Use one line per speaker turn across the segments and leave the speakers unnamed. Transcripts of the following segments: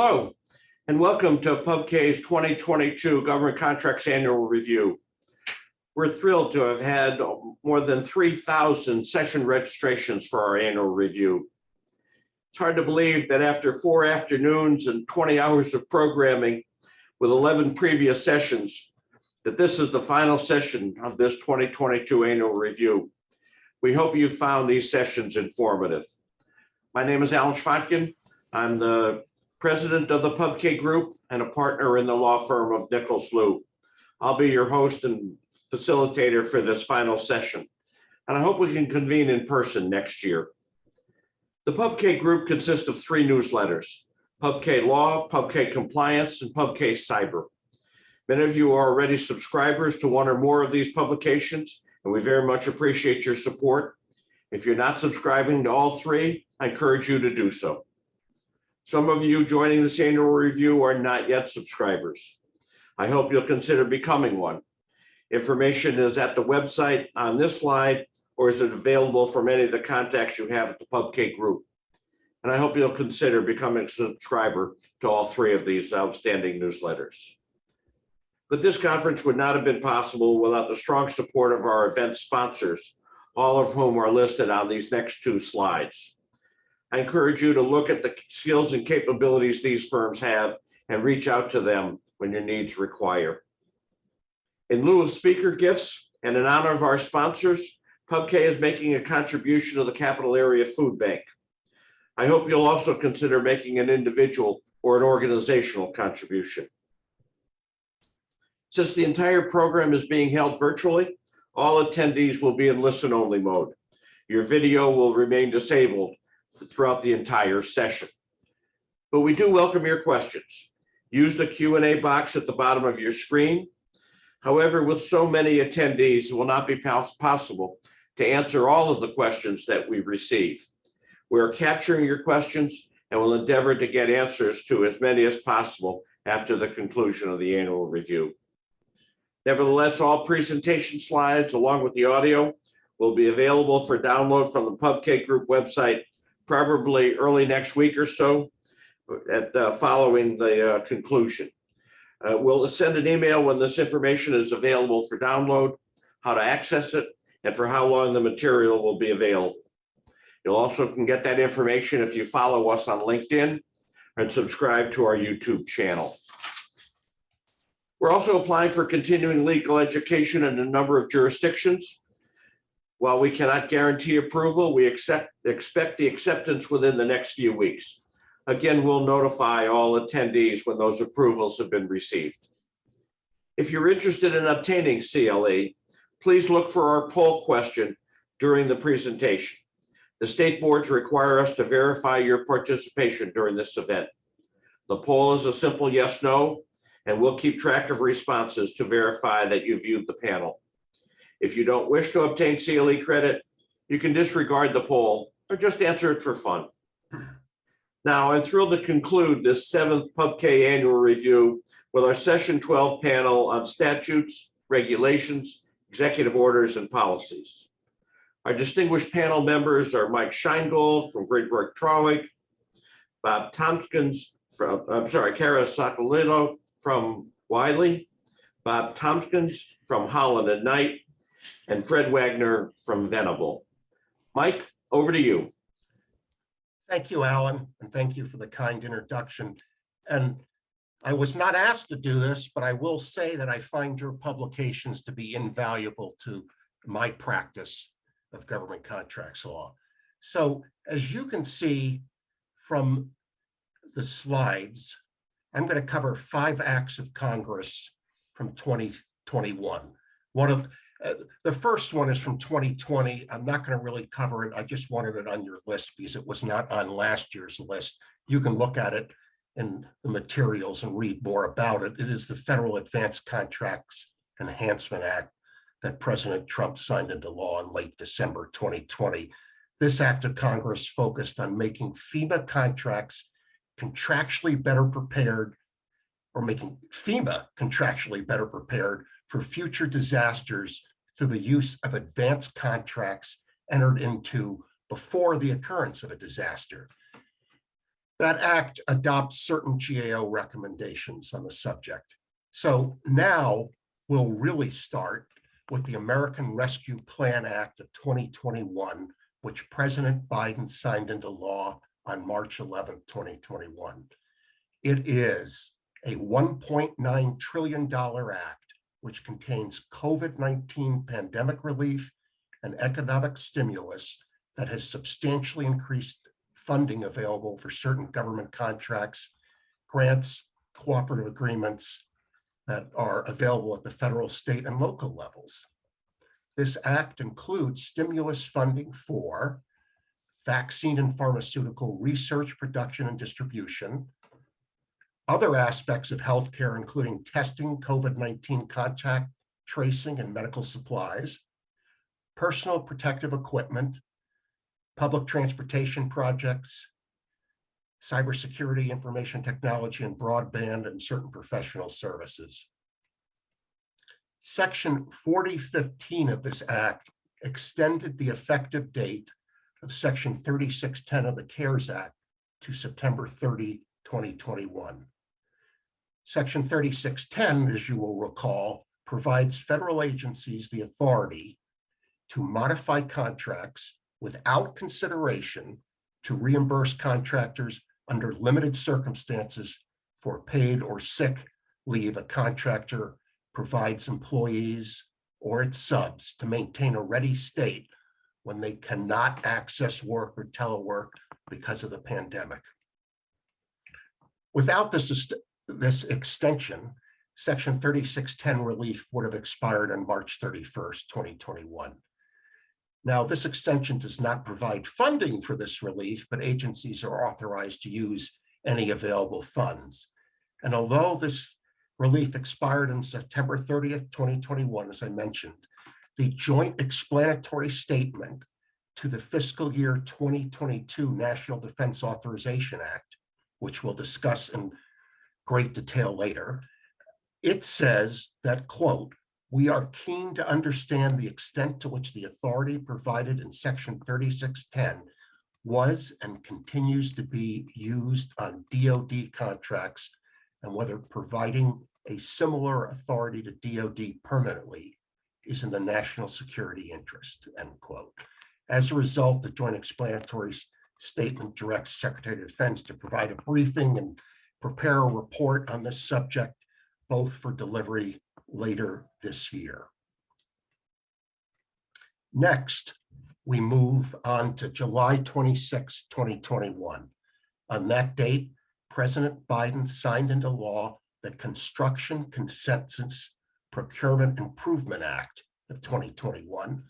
Hello, and welcome to PubK's 2022 Government Contracts Annual Review. We're thrilled to have had more than 3,000 session registrations for our annual review. It's hard to believe that after 4 afternoons and 20 hours of programming with 11 previous sessions, that this is the final session of this 2022 annual review. We hope you found these sessions informative. My name is Alan Schwantgen. I'm the president of the PubK Group and a partner in the law firm of Nichols Lew. I'll be your host and facilitator for this final session, and I hope we can convene in person next year. The PubK Group consists of 3 newsletters: PubK Law, PubK Compliance, and PubK Cyber. Many of you are already subscribers to one or more of these publications, and we very much appreciate your support. If you're not subscribing to all 3, I encourage you to do so. Some of you joining this annual review are not yet subscribers. I hope you'll consider becoming one. Information is at the website on this slide, or is it available from any of the contacts you have at the PubK Group. And I hope you'll consider becoming a subscriber to all 3 of these outstanding newsletters. But this conference would not have been possible without the strong support of our event sponsors, all of whom are listed on these next 2 slides. I encourage you to look at the skills and capabilities these firms have and reach out to them when your needs require. In lieu of speaker gifts and in honor of our sponsors, PubK is making a contribution to the Capital Area Food Bank. I hope you'll also consider making an individual or an organizational contribution. Since the entire program is being held virtually, all attendees will be in listen-only mode. Your video will remain disabled throughout the entire session. But we do welcome your questions. Use the Q&A box at the bottom of your screen. However, with so many attendees, it will not be possible to answer all of the questions that we receive. We are capturing your questions and will endeavor to get answers to as many as possible after the conclusion of the annual review. Nevertheless, all presentation slides along with the audio will be available for download from the PubK Group website probably early next week or so following the conclusion. We'll send an email when this information is available for download, how to access it, and for how long the material will be available. You'll also can get that information if you follow us on LinkedIn and subscribe to our YouTube channel. We're also applying for continuing legal education in a number of jurisdictions. While we cannot guarantee approval, we expect the acceptance within the next few weeks. Again, we'll notify all attendees when those approvals have been received. If you're interested in obtaining CLE, please look for our poll question during the presentation. The state boards require us to verify your participation during this event. The poll is a simple yes/no, and we'll keep track of responses to verify that you viewed the panel. If you don't wish to obtain CLE credit, you can disregard the poll or just answer it for fun. Now, I'm thrilled to conclude this 7th PubK annual review with our session 12 panel on statutes, regulations, executive orders, and policies. Our distinguished panel members are Mike Scheingold from Greenberg Trauig, Bob Tompkins from, Kara Socolino from Wiley, Bob Tompkins from Holland and Knight, and Fred Wagner from Venable. Mike, over to you.
Thank you, Alan, and thank you for the kind introduction. And I was not asked to do this, but I will say that I find your publications to be invaluable to my practice of government contracts law. So as you can see from the slides, I'm going to cover 5 acts of Congress from 2021. The first one is from 2020. I'm not going to really cover it. I just wanted it on your list because it was not on last year's list. You can look at it in the materials and read more about it. It is the Federal Advanced Contracts Enhancement Act that President Trump signed into law in late December 2020. This act of Congress focused on making FEMA contracts contractually better prepared, or making FEMA contractually better prepared for future disasters through the use of advanced contracts entered into before the occurrence of a disaster. That act adopts certain GAO recommendations on the subject. So now we'll really start with the American Rescue Plan Act of 2021, which President Biden signed into law on March 11th, 2021. It is a $1.9 trillion act, which contains COVID-19 pandemic relief and economic stimulus that has substantially increased funding available for certain government contracts, grants, cooperative agreements that are available at the federal, state, and local levels. This act includes stimulus funding for vaccine and pharmaceutical research, production, and distribution, other aspects of healthcare, including testing, COVID-19 contact tracing, and medical supplies, personal protective equipment, public transportation projects, cybersecurity, information technology, and broadband, and certain professional services. Section 4015 of this act extended the effective date of Section 3610 of the CARES Act to September 30, 2021. Section 3610, as you will recall, provides federal agencies the authority to modify contracts without consideration to reimburse contractors under limited circumstances for paid or sick leave a contractor provides employees or its subs to maintain a ready state when they cannot access work or telework because of the pandemic. Without this extension, Section 3610 relief would have expired on March 31st, 2021. Now, this extension does not provide funding for this relief, but agencies are authorized to use any available funds. And although this relief expired on September 30th, 2021, as I mentioned, the joint explanatory statement to the fiscal year 2022 National Defense Authorization Act, which we'll discuss in great detail later, it says that, quote, "We are keen to understand the extent to which the authority provided in Section 3610 was and continues to be used on DoD contracts and whether providing a similar authority to DoD permanently is in the national security interest," end quote. As a result, the joint explanatory statement directs Secretary of Defense to provide a briefing and prepare a report on this subject, both for delivery later this year. Next, we move on to July 26, 2021. On that date, President Biden signed into law the Construction Consensus Procurement Improvement Act of 2021,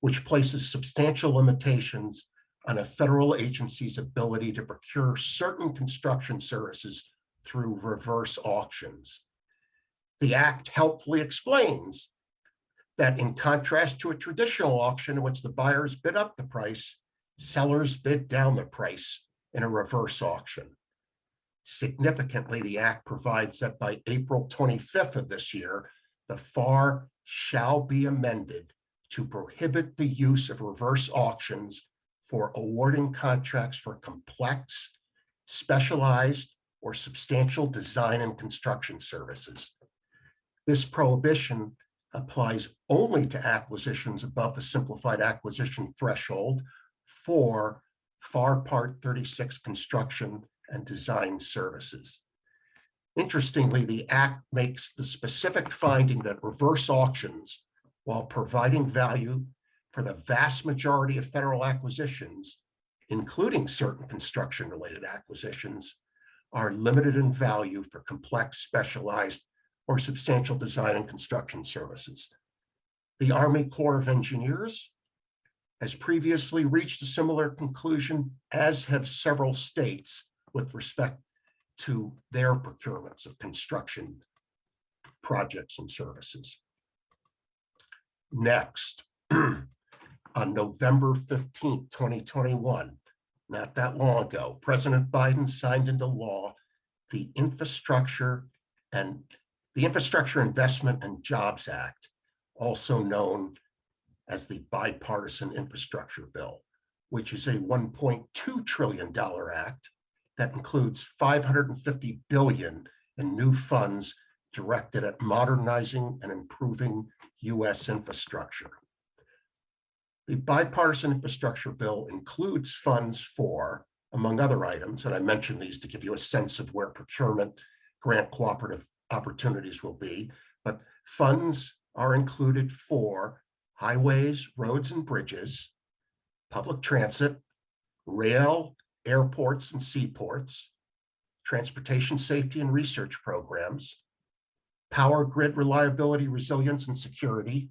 which places substantial limitations on a federal agency's ability to procure certain construction services through reverse auctions. The act helpfully explains that in contrast to a traditional auction in which the buyers bid up the price, sellers bid down the price in a reverse auction. Significantly, the act provides that by April 25th of this year, the FAR shall be amended to prohibit the use of reverse auctions for awarding contracts for complex, specialized, or substantial design and construction services. This prohibition applies only to acquisitions above the simplified acquisition threshold for FAR Part 36 construction and design services. Interestingly, the Act makes the specific finding that reverse auctions, while providing value for the vast majority of federal acquisitions, including certain construction-related acquisitions, are limited in value for complex, specialized, or substantial design and construction services. The Army Corps of Engineers has previously reached a similar conclusion, as have several states with respect to their procurements of construction projects and services. Next, on November 15th, 2021, not that long ago, President Biden signed into law the Infrastructure Investment and Jobs Act, also known as the Bipartisan Infrastructure Bill, which is a $1.2 trillion act that includes $550 billion in new funds directed at modernizing and improving U.S. infrastructure. The bipartisan infrastructure bill includes funds for, among other items, and I mentioned these to give you a sense of where procurement grant cooperative opportunities will be, but funds are included for highways, roads and bridges, public transit, rail, airports and seaports, transportation safety and research programs, power grid reliability, resilience and security,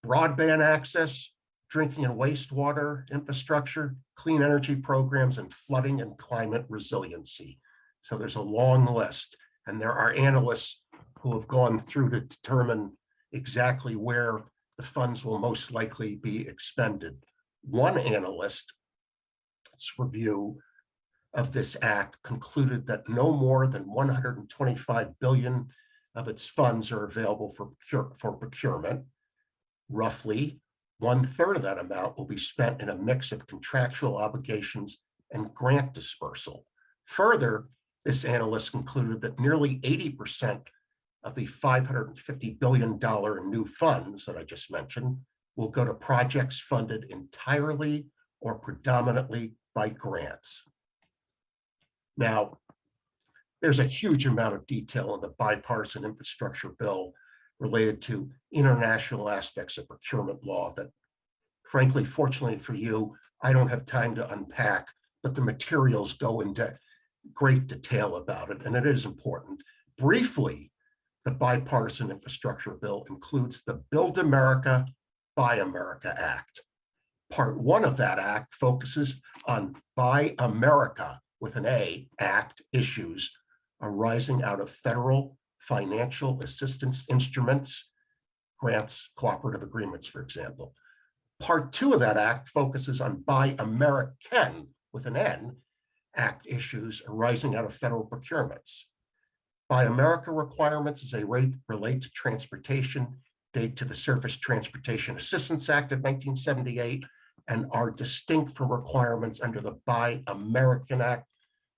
broadband access, drinking and wastewater infrastructure, clean energy programs, and flooding and climate resiliency. So there's a long list, and there are analysts who have gone through to determine exactly where the funds will most likely be expended. One analyst's review of this act concluded that no more than $125 billion of its funds are available for procurement. Roughly 1/3 of that amount will be spent in a mix of contractual obligations and grant dispersal. Further, this analyst concluded that nearly 80% of the $550 billion in new funds that I just mentioned will go to projects funded entirely or predominantly by grants. Now, there's a huge amount of detail in the bipartisan infrastructure bill related to international aspects of procurement law that, frankly, fortunately for you, I don't have time to unpack, but the materials go into great detail about it, and it is important. Briefly, the bipartisan infrastructure bill includes the Build America, Buy America Act. Part 1 of that act focuses on Buy America with an A Act issues arising out of federal financial assistance instruments, grants, cooperative agreements, for example. Part 2 of that act focuses on Buy American with an N Act issues arising out of federal procurements. Buy America requirements as they relate to transportation date to the Surface Transportation Assistance Act of 1978 and are distinct from requirements under the Buy American Act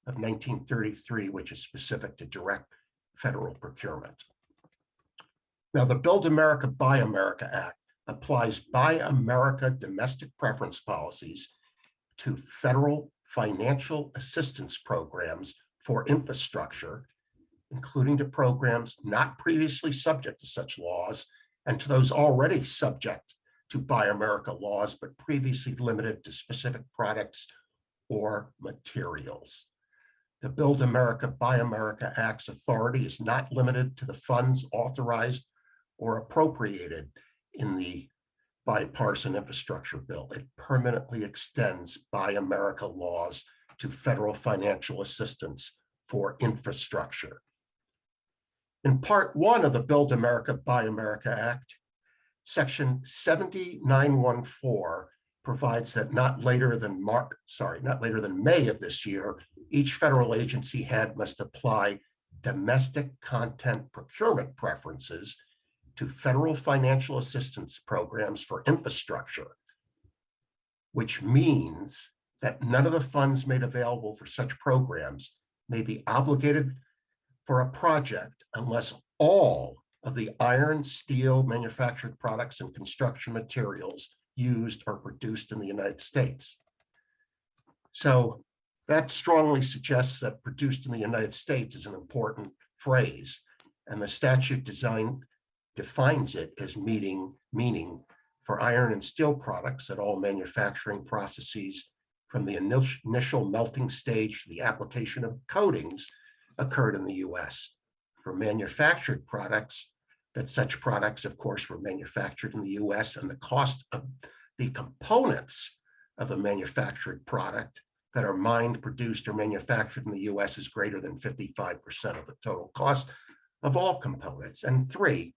of 1933, which is specific to direct federal procurement. Now, the Build America, Buy America Act applies Buy America domestic preference policies to federal financial assistance programs for infrastructure, including to programs not previously subject to such laws and to those already subject to Buy America laws, but previously limited to specific products or materials. The Build America, Buy America Act's authority is not limited to the funds authorized or appropriated in the bipartisan infrastructure bill. It permanently extends Buy America laws to federal financial assistance for infrastructure. In Part 1 of the Build America, Buy America Act, Section 7914 provides that not later than May of this year, each federal agency head must apply domestic content procurement preferences to federal financial assistance programs for infrastructure, which means that none of the funds made available for such programs may be obligated for a project unless all of the iron, steel, manufactured products, and construction materials used or produced in the United States. So that strongly suggests that produced in the United States is an important phrase, and the statute defines it as meaning for iron and steel products that all manufacturing processes from the initial melting stage to the application of coatings occurred in the US. For manufactured products, that such products, of course, were manufactured in the US, and the cost of the components of a manufactured product that are mined, produced, or manufactured in the US is greater than 55% of the total cost of all components. And 3,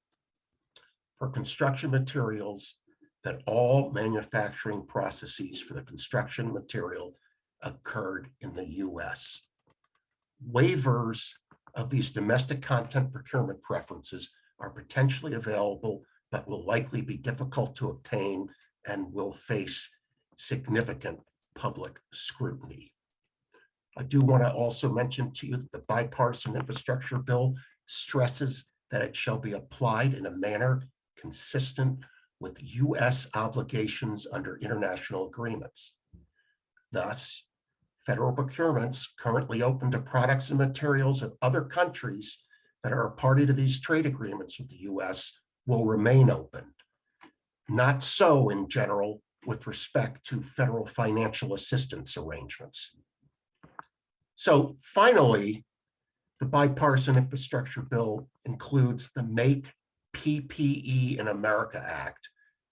for construction materials, that all manufacturing processes for the construction material occurred in the US. Waivers of these domestic content procurement preferences are potentially available, but will likely be difficult to obtain and will face significant public scrutiny. I do want to also mention to you that the bipartisan infrastructure bill stresses that it shall be applied in a manner consistent with U.S. obligations under international agreements. Thus, federal procurements currently open to products and materials of other countries that are a party to these trade agreements with the U.S. will remain open. Not so in general with respect to federal financial assistance arrangements. So finally, the bipartisan infrastructure bill includes the Make PPE in America Act,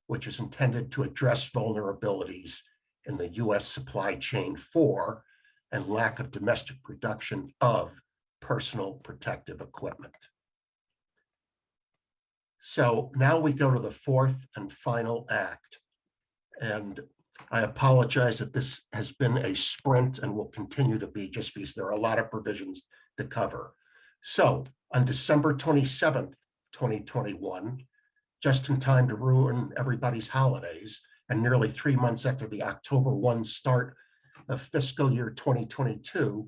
which is intended to address vulnerabilities in the U.S. supply chain for and lack of domestic production of personal protective equipment. So now we go to the fourth and final act. And I apologize that this has been a sprint and will continue to be, just because there are a lot of provisions to cover. So on December 27th, 2021, just in time to ruin everybody's holidays, and nearly 3 months after the October 1 start of fiscal year 2022,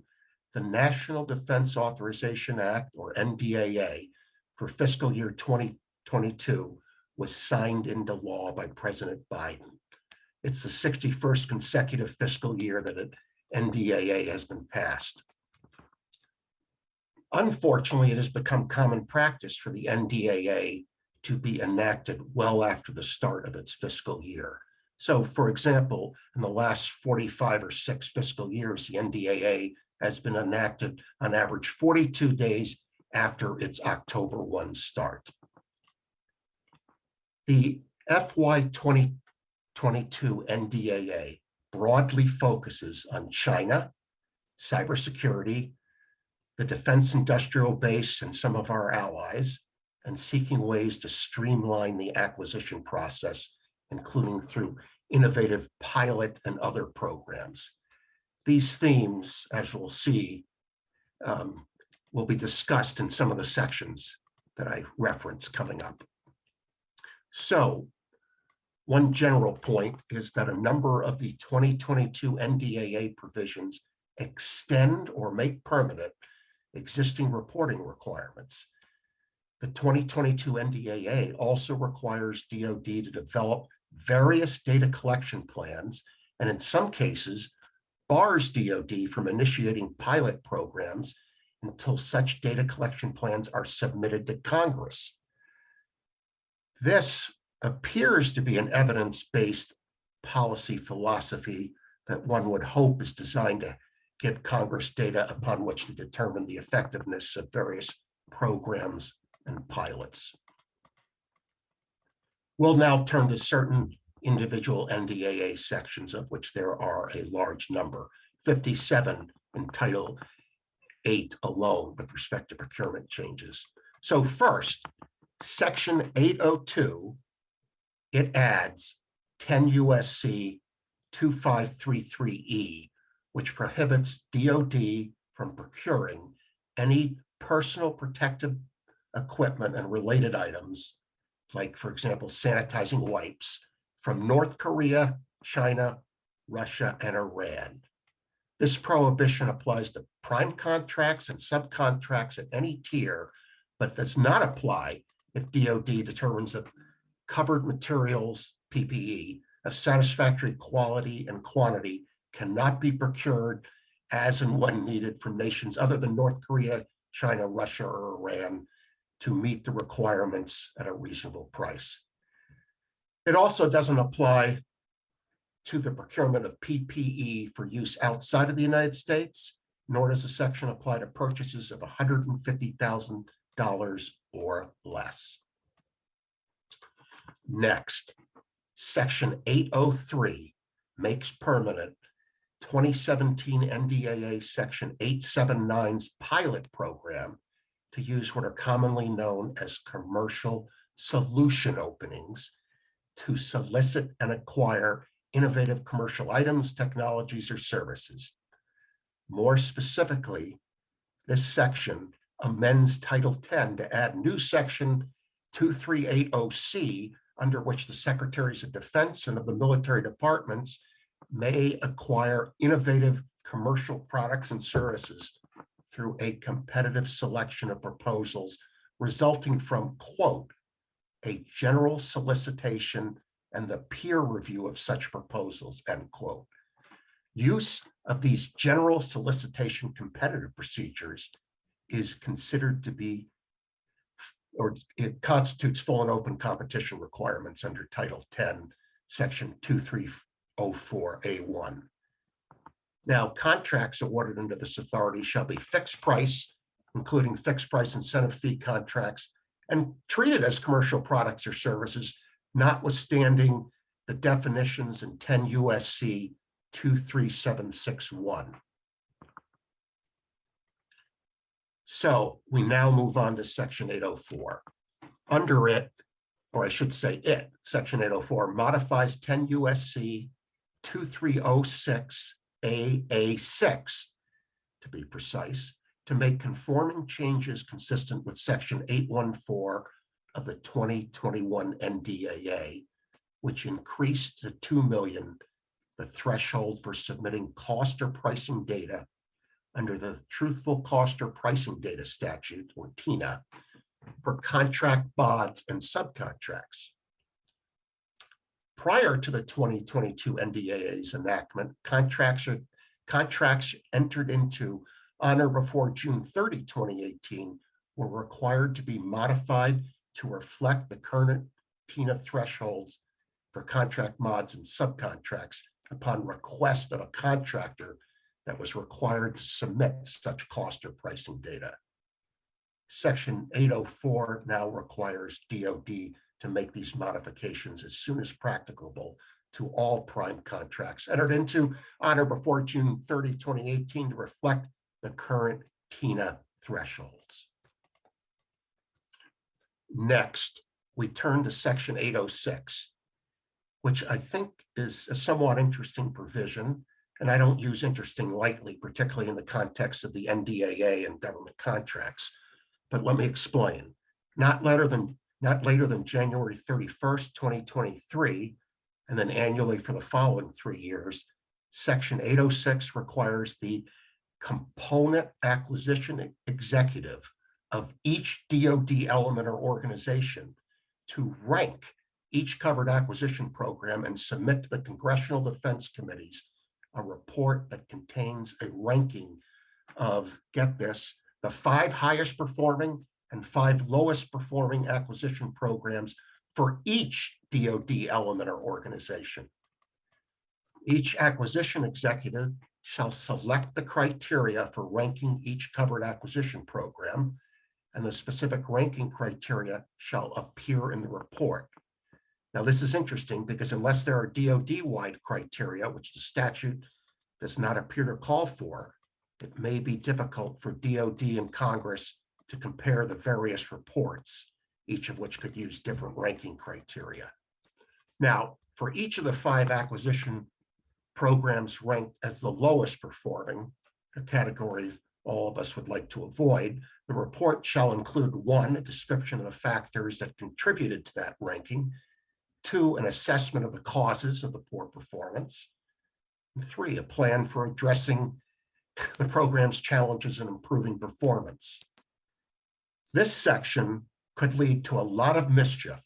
the National Defense Authorization Act, or NDAA, for fiscal year 2022 was signed into law by President Biden. It's the 61st consecutive fiscal year that an NDAA has been passed. Unfortunately, it has become common practice for the NDAA to be enacted well after the start of its fiscal year. So, for example, in the last 45 or 6 fiscal years, the NDAA has been enacted on average 42 days after its October 1 start. The FY 2022 NDAA broadly focuses on China, cybersecurity, the defense industrial base and some of our allies, and seeking ways to streamline the acquisition process, including through innovative pilot and other programs. These themes, as you'll see, will be discussed in some of the sections that I reference coming up. So, one general point is that a number of the 2022 NDAA provisions extend or make permanent existing reporting requirements. The 2022 NDAA also requires DoD to develop various data collection plans, and in some cases, bars DoD from initiating pilot programs until such data collection plans are submitted to Congress. This appears to be an evidence-based policy philosophy that one would hope is designed to give Congress data upon which to determine the effectiveness of various programs and pilots. We'll now turn to certain individual NDAA sections, of which there are a large number, 57 in Title 8 alone with respect to procurement changes. So first, Section 802, it adds 10 U.S.C. 2533E, which prohibits DoD from procuring any personal protective equipment and related items, like, for example, sanitizing wipes, from North Korea, China, Russia, and Iran. This prohibition applies to prime contracts and subcontracts at any tier, but does not apply if DoD determines that covered materials, PPE, of satisfactory quality and quantity cannot be procured as and when needed from nations other than North Korea, China, Russia, or Iran to meet the requirements at a reasonable price. It also doesn't apply to the procurement of PPE for use outside of the United States, nor does the section apply to purchases of $150,000 or less. Next, Section 803 makes permanent 2017 NDAA Section 879's pilot program to use what are commonly known as commercial solution openings to solicit and acquire innovative commercial items, technologies, or services. More specifically, this section amends Title 10 to add new Section 2380C, under which the Secretaries of Defense and of the military departments may acquire innovative commercial products and services through a competitive selection of proposals resulting from, quote, a general solicitation and the peer review of such proposals, end quote. Use of these general solicitation competitive procedures is considered to be, or it constitutes full and open competition requirements under Title 10, Section 2304A1. Now, contracts awarded under this authority shall be fixed price, including fixed price incentive fee contracts, and treated as commercial products or services, notwithstanding the definitions in 10 USC 23761. So we now move on to Section 804. Under it, or I should say it, Section 804 modifies 10 USC 2306 AA6, to be precise, to make conforming changes consistent with Section 814 of the 2021 NDAA, which increased to 2 million the threshold for submitting cost or pricing data under the Truthful Cost or Pricing Data Statute, or TINA, for contract mods and subcontracts. Prior to the 2022 NDAA's enactment, contracts entered into on or before June 30, 2018, were required to be modified to reflect the current TINA thresholds for contract mods and subcontracts upon request of a contractor that was required to submit such cost or pricing data. Section 804 now requires DoD to make these modifications as soon as practicable to all prime contracts entered into on or before June 30, 2018 to reflect the current TINA thresholds. Next, we turn to Section 806, which I think is a somewhat interesting provision, and I don't use interesting lightly, particularly in the context of the NDAA and government contracts. But let me explain. Not later than January 31st, 2023, and then annually for the following 3 years, Section 806 requires the component acquisition executive of each DoD element or organization to rank each covered acquisition program and submit to the Congressional Defense Committees a report that contains a ranking of, get this, the 5 highest performing and 5 lowest performing acquisition programs for each DoD element or organization. Each acquisition executive shall select the criteria for ranking each covered acquisition program, and the specific ranking criteria shall appear in the report. Now, this is interesting because unless there are DoD-wide criteria, which the statute does not appear to call for, it may be difficult for DoD and Congress to compare the various reports, each of which could use different ranking criteria. Now, for each of the 5 acquisition programs ranked as the lowest performing, a category all of us would like to avoid, the report shall include 1, a description of the factors that contributed to that ranking, 2, an assessment of the causes of the poor performance, and 3, a plan for addressing the program's challenges and improving performance. This section could lead to a lot of mischief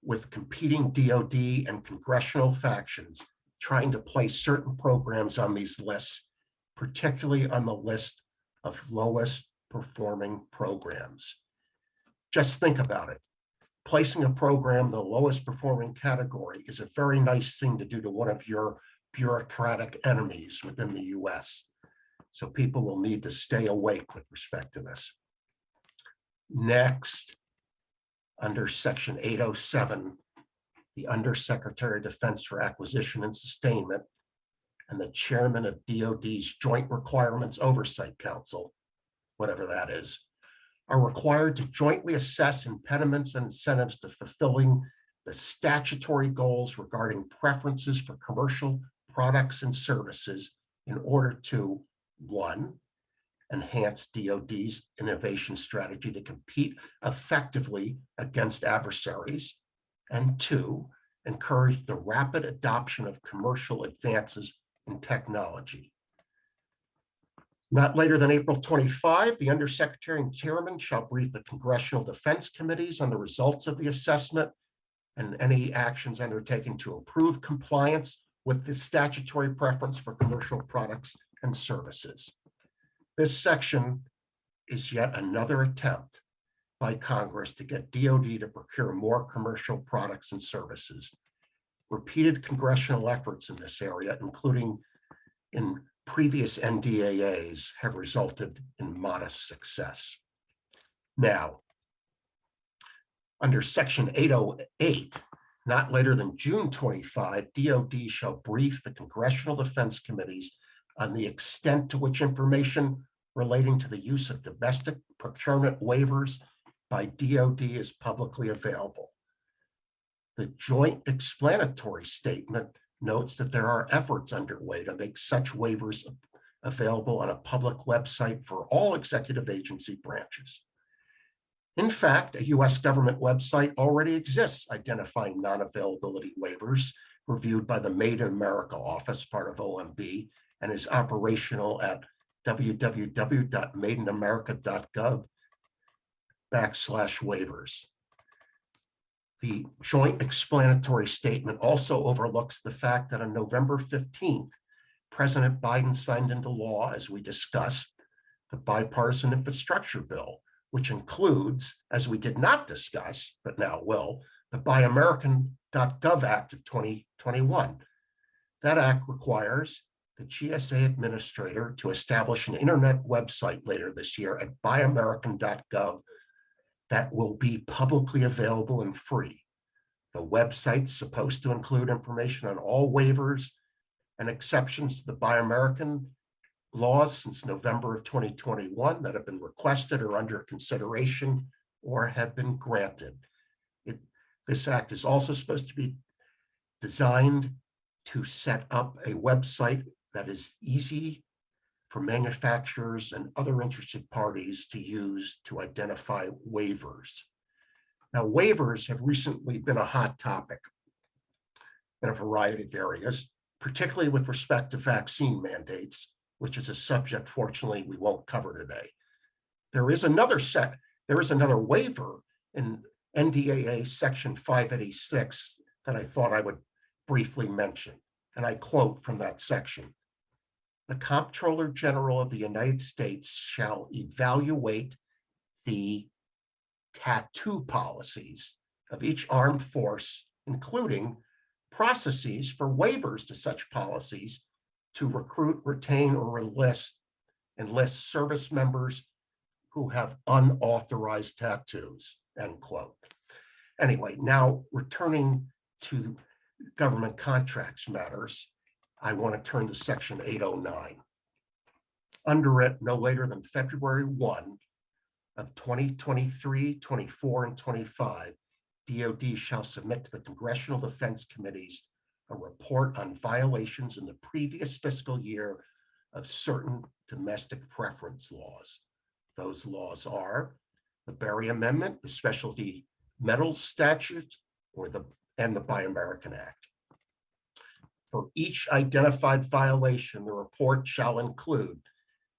with competing DoD and congressional factions trying to place certain programs on these lists, particularly on the list of lowest performing programs. Just think about it. Placing a program in the lowest performing category is a very nice thing to do to one of your bureaucratic enemies within the US. So people will need to stay awake with respect to this. Next, under Section 807, the Undersecretary of Defense for Acquisition and Sustainment and the Chairman of DoD's Joint Requirements Oversight Council, whatever that is, are required to jointly assess impediments and incentives to fulfilling the statutory goals regarding preferences for commercial products and services in order to, 1, enhance DoD's innovation strategy to compete effectively against adversaries, and 2, encourage the rapid adoption of commercial advances in technology. Not later than April 25, the Undersecretary and Chairman shall brief the Congressional Defense Committees on the results of the assessment and any actions undertaken to improve compliance with the statutory preference for commercial products and services. This section is yet another attempt by Congress to get DoD to procure more commercial products and services. Repeated congressional efforts in this area, including in previous NDAAs, have resulted in modest success. Now, under Section 808, not later than June 25, DoD shall brief the Congressional Defense Committees on the extent to which information relating to the use of domestic procurement waivers by DoD is publicly available. The joint explanatory statement notes that there are efforts underway to make such waivers available on a public website for all executive agency branches. In fact, a U.S. government website already exists identifying non-availability waivers reviewed by the Made in America office, part of OMB, and is operational at www.madeinamerica.gov/waivers. The joint explanatory statement also overlooks the fact that on November 15th, President Biden signed into law, as we discussed, the bipartisan infrastructure bill, which includes, as we did not discuss, but now will, the American Dot Gov Act of 2021. That act requires the GSA administrator to establish an internet website later this year at buyamerican.gov that will be publicly available and free. The website's supposed to include information on all waivers and exceptions to the Buy American laws since November of 2021 that have been requested or under consideration or have been granted. This act is also supposed to be designed to set up a website that is easy for manufacturers and other interested parties to use to identify waivers. Now, waivers have recently been a hot topic in a variety of areas, particularly with respect to vaccine mandates, which is a subject, fortunately, we won't cover today. There is another waiver in NDAA Section 586 that I thought I would briefly mention, and I quote from that section. The Comptroller General of the United States shall evaluate the tattoo policies of each armed force, including processes for waivers to such policies to recruit, retain, or enlist service members who have unauthorized tattoos, end quote. Anyway, now returning to government contracts matters, I want to turn to Section 809. Under it, no later than February 1 of 2023, 24, and 25, DoD shall submit to the Congressional Defense Committees a report on violations in the previous fiscal year of certain domestic preference laws. Those laws are the Berry Amendment, the Specialty Metals Statute, and the Buy American Act. For each identified violation, the report shall include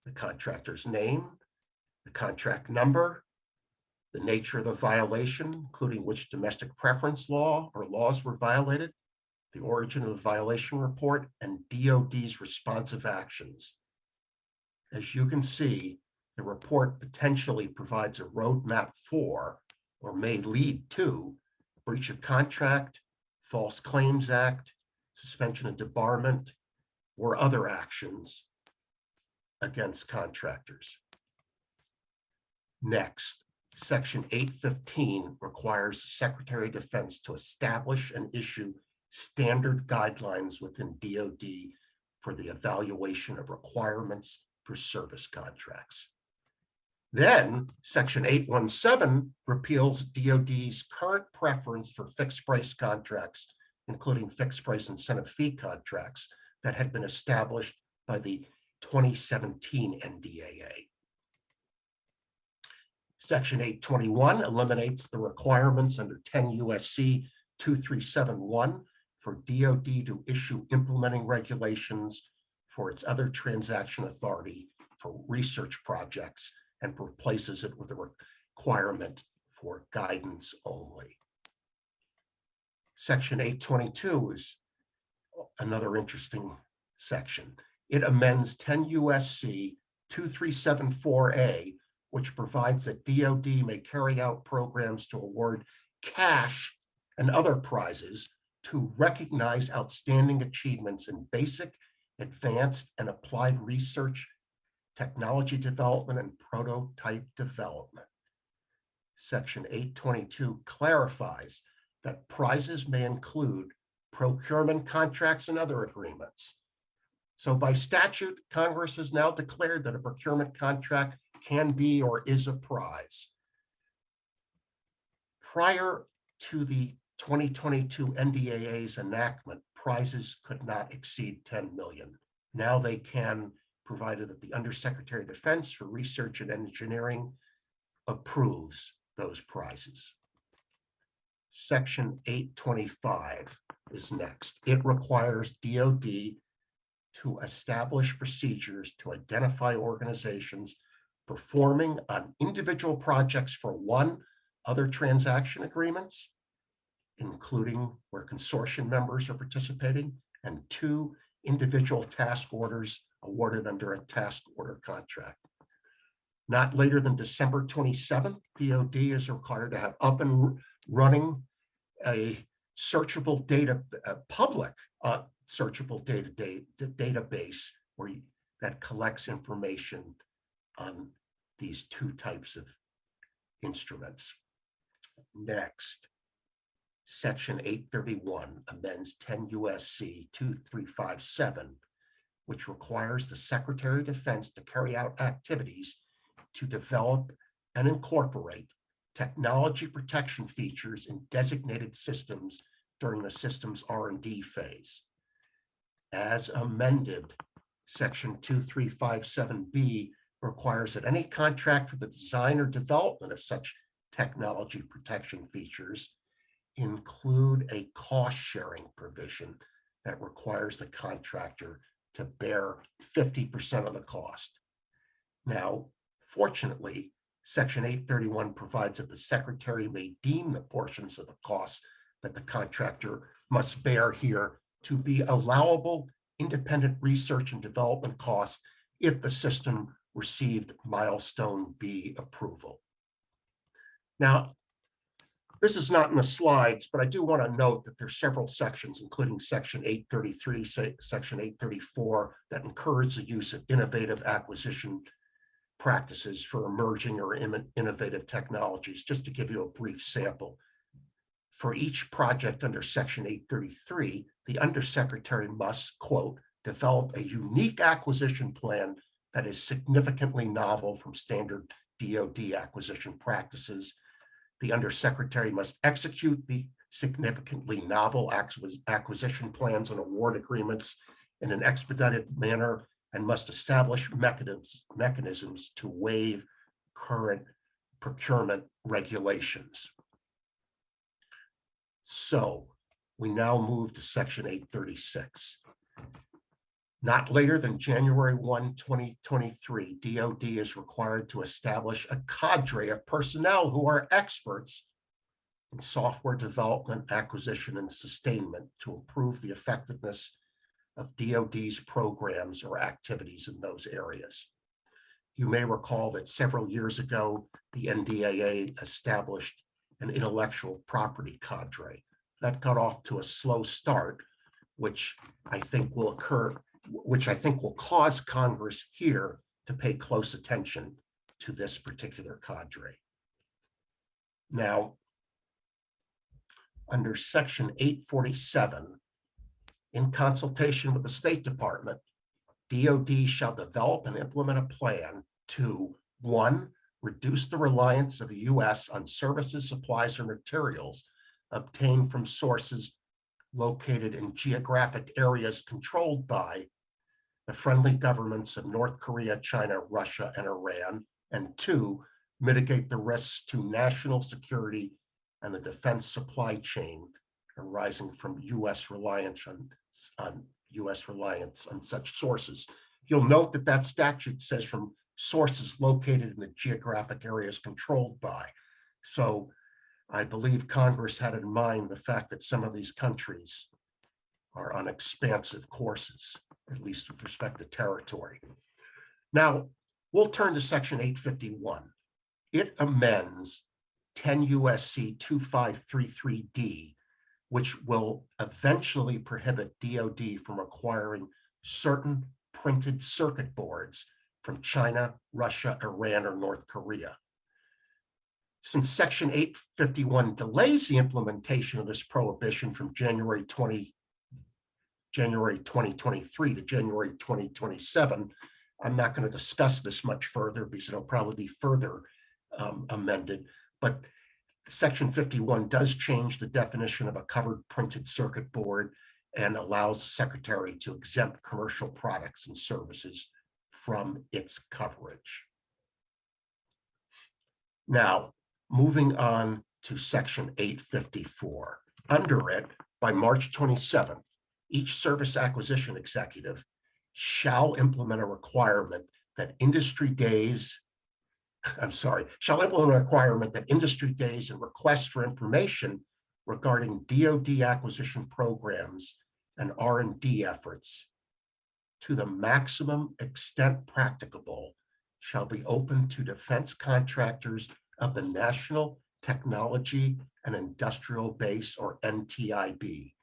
the contractor's name, the contract number, the nature of the violation, including which domestic preference law or laws were violated, the origin of the violation report, and DoD's responsive actions. As you can see, the report potentially provides a roadmap for, or may lead to, breach of contract, False Claims Act, suspension and debarment, or other actions against contractors. Next, Section 815 requires the Secretary of Defense to establish and issue standard guidelines within DoD for the evaluation of requirements for service contracts. Then Section 817 repeals DoD's current preference for fixed price contracts, including fixed price incentive fee contracts that had been established by the 2017 NDAA. Section 821 eliminates the requirements under 10 U.S.C. 2371 for DoD to issue implementing regulations for its other transaction authority for research projects and replaces it with a requirement for guidance only. Section 822 is another interesting section. It amends 10 U.S.C. 2374A, which provides that DoD may carry out programs to award cash and other prizes to recognize outstanding achievements in basic, advanced, and applied research, technology development, and prototype development. Section 822 clarifies that prizes may include procurement contracts and other agreements. So by statute, Congress has now declared that a procurement contract can be or is a prize. Prior to the 2022 NDAA's enactment, prizes could not exceed 10 million. Now they can, provided that the Undersecretary of Defense for Research and Engineering approves those prizes. Section 825 is next. It requires DoD to establish procedures to identify organizations performing on individual projects for one, other transaction agreements, including where consortium members are participating, and two, individual task orders awarded under a task order contract. Not later than December 27th, DoD is required to have up and running a searchable data, public searchable database that collects information on these two types of instruments. Next, Section 831 amends 10 U.S.C. 2357, which requires the Secretary of Defense to carry out activities to develop and incorporate technology protection features in designated systems during the system's R&D phase. As amended, Section 2357B requires that any contract for the design or development of such technology protection features include a cost-sharing provision that requires the contractor to bear 50% of the cost. Now, fortunately, Section 831 provides that the Secretary may deem the portions of the costs that the contractor must bear here to be allowable independent research and development costs if the system received milestone B approval. Now, this is not in the slides, but I do want to note that there are several sections, including Section 833, Section 834, that encourage the use of innovative acquisition practices for emerging or innovative technologies. Just to give you a brief sample, for each project under Section 833, the Undersecretary must, quote, develop a unique acquisition plan that is significantly novel from standard DoD acquisition practices. The Undersecretary must execute the significantly novel acquisition plans and award agreements in an expedited manner and must establish mechanisms to waive current procurement regulations. So we now move to Section 836. Not later than January 1, 2023, DoD is required to establish a cadre of personnel who are experts in software development, acquisition, and sustainment to improve the effectiveness of DoD's programs or activities in those areas. You may recall that several years ago, the NDAA established an intellectual property cadre. That got off to a slow start, which I think will cause Congress here to pay close attention to this particular cadre. Now, under Section 847, in consultation with the State Department, DoD shall develop and implement a plan to, one, reduce the reliance of the U.S. on services, supplies, or materials obtained from sources located in geographic areas controlled by the friendly governments of North Korea, China, Russia, and Iran, and two, mitigate the risks to national security and the defense supply chain arising from U.S. reliance on such sources. You'll note that that statute says from sources located in the geographic areas controlled by. So I believe Congress had in mind the fact that some of these countries are on expansive courses, at least with respect to territory. Now, we'll turn to Section 851. It amends 10 U.S.C. 2533D, which will eventually prohibit DoD from acquiring certain printed circuit boards from China, Russia, Iran, or North Korea. Since Section 851 delays the implementation of this prohibition from January 2023 to January 2027, I'm not going to discuss this much further because it'll probably be further amended, but Section 51 does change the definition of a covered printed circuit board and allows the Secretary to exempt commercial products and services from its coverage. Now, moving on to Section 854. Under it, by March 27th, each service acquisition executive shall implement a requirement that industry days and requests for information regarding DoD acquisition programs and R&D efforts to the maximum extent practicable shall be open to defense contractors of the National Technology and Industrial Base, or NTIB.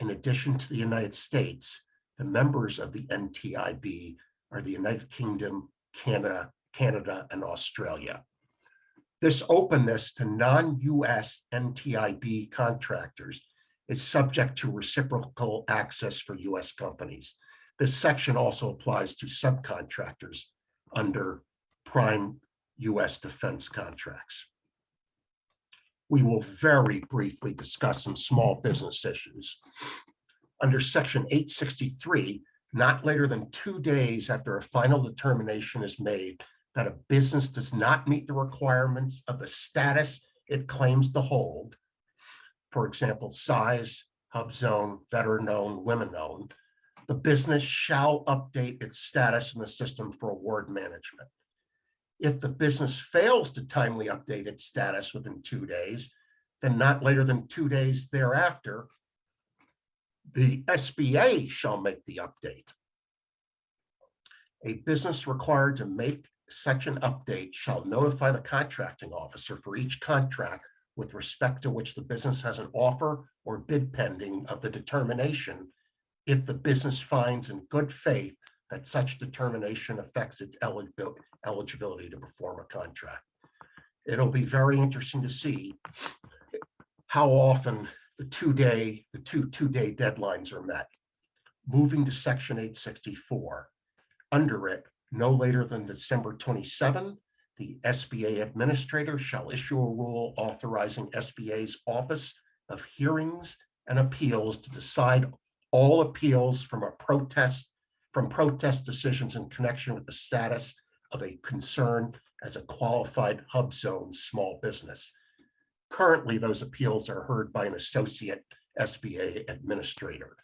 In addition to the United States, the members of the NTIB are the United Kingdom, Canada, and Australia. This openness to non-US NTIB contractors is subject to reciprocal access for US companies. This section also applies to subcontractors under prime US defense contracts. We will very briefly discuss some small business issues. Under Section 863, not later than 2 days after a final determination is made that a business does not meet the requirements of the status it claims to hold, for example, size, hub zone, veteran owned, women owned, the business shall update its status in the system for award management. If the business fails to timely update its status within 2 days, then not later than 2 days thereafter, the SBA shall make the update. A business required to make such an update shall notify the contracting officer for each contract with respect to which the business has an offer or bid pending of the determination, if the business finds in good faith that such determination affects its eligibility to perform a contract. It'll be very interesting to see how often the two-day deadlines are met. Moving to Section 864. Under it, no later than December 27, the SBA administrator shall issue a rule authorizing SBA's Office of Hearings and Appeals to decide all appeals from protest decisions in connection with the status of a concern as a qualified hub zone small business. Currently, those appeals are heard by an associate SBA administrator.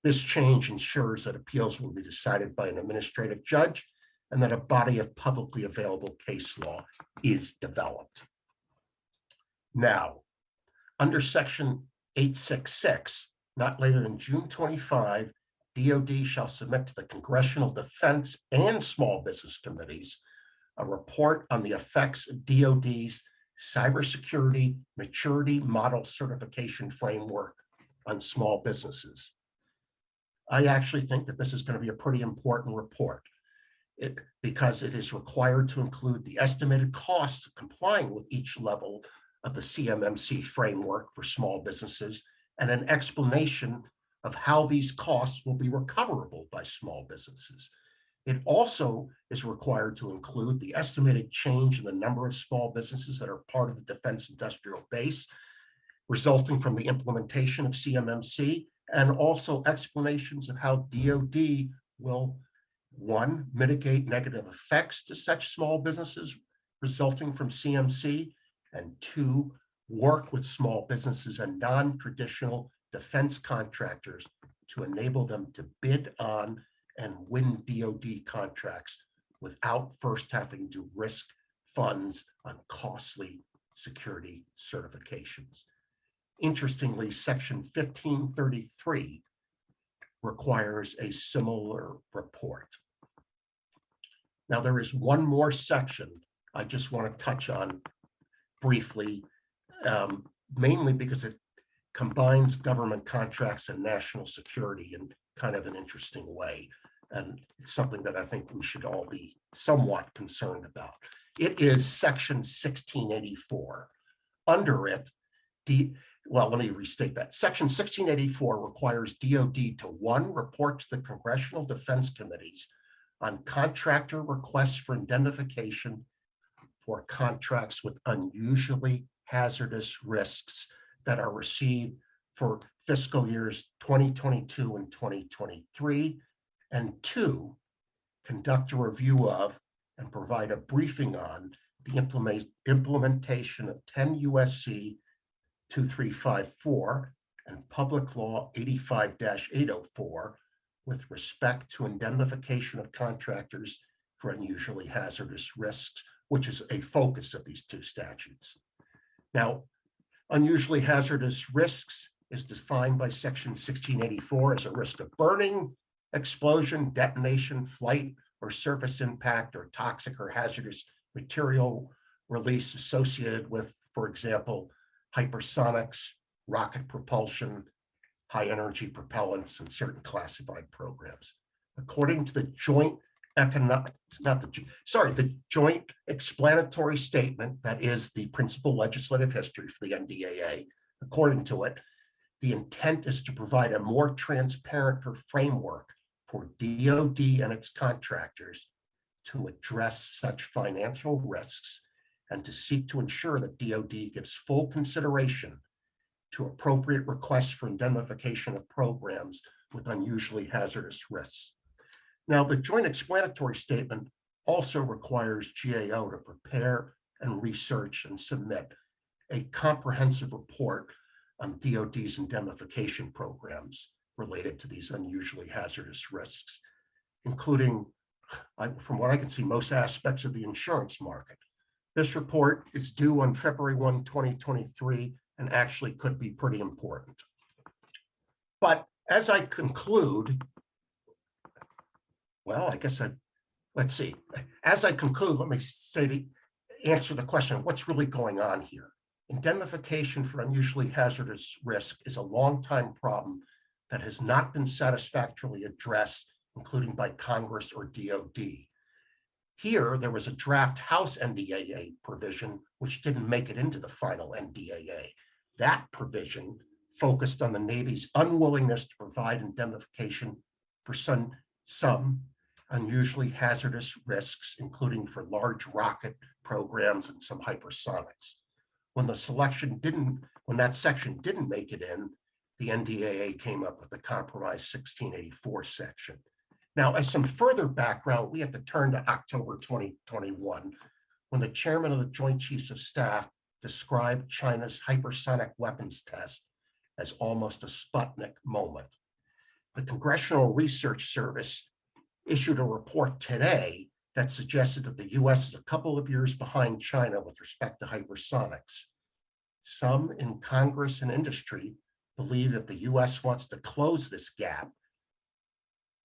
This change ensures that appeals will be decided by an administrative judge and that a body of publicly available case law is developed. Now, under Section 866, not later than June 25, DoD shall submit to the Congressional Defense and Small Business Committees a report on the effects of DoD's cybersecurity maturity model certification framework on small businesses. I actually think that this is going to be a pretty important report because it is required to include the estimated costs of complying with each level of the CMMC framework for small businesses and an explanation of how these costs will be recoverable by small businesses. It also is required to include the estimated change in the number of small businesses that are part of the defense industrial base resulting from the implementation of CMMC, and also explanations of how DoD will, 1, mitigate negative effects to such small businesses resulting from CMC, and 2, work with small businesses and non-traditional defense contractors to enable them to bid on and win DoD contracts without first having to risk funds on costly security certifications. Interestingly, Section 1533 requires a similar report. Now, there is one more section I just want to touch on briefly, mainly because it combines government contracts and national security in kind of an interesting way. And it's something that I think we should all be somewhat concerned about. It is Section 1684. Under it, let me restate that. Section 1684 requires DoD to, 1, report to the Congressional Defense Committees on contractor requests for indemnification for contracts with unusually hazardous risks that are received for fiscal years 2022 and 2023, and 2, conduct a review of and provide a briefing on the implementation of 10 U.S.C. 2354 and Public Law 85-804 with respect to indemnification of contractors for unusually hazardous risks, which is a focus of these two statutes. Now, unusually hazardous risks is defined by Section 1684 as a risk of burning, explosion, detonation, flight, or surface impact, or toxic or hazardous material release associated with, for example, hypersonics, rocket propulsion, high energy propellants, and certain classified programs. According to the joint joint explanatory statement that is the principal legislative history for the NDAA, according to it, the intent is to provide a more transparent framework for DoD and its contractors to address such financial risks and to seek to ensure that DoD gives full consideration to appropriate requests for indemnification of programs with unusually hazardous risks. Now, the joint explanatory statement also requires GAO to prepare and research and submit a comprehensive report on DoD's indemnification programs related to these unusually hazardous risks, including, from what I can see, most aspects of the insurance market. This report is due on February 1, 2023, and actually could be pretty important. But as I conclude, let's see. As I conclude, let me answer the question, what's really going on here? Indemnification for unusually hazardous risk is a long-time problem that has not been satisfactorily addressed, including by Congress or DoD. Here, there was a draft House NDAA provision which didn't make it into the final NDAA. That provision focused on the Navy's unwillingness to provide indemnification for some unusually hazardous risks, including for large rocket programs and some hypersonics. When that section didn't make it in, the NDAA came up with the compromise 1684 section. Now, as some further background, we have to turn to October 2021, when the chairman of the Joint Chiefs of Staff described China's hypersonic weapons test as almost a Sputnik moment. The Congressional Research Service issued a report today that suggested that the US is a couple of years behind China with respect to hypersonics. Some in Congress and industry believe that the US wants to close this gap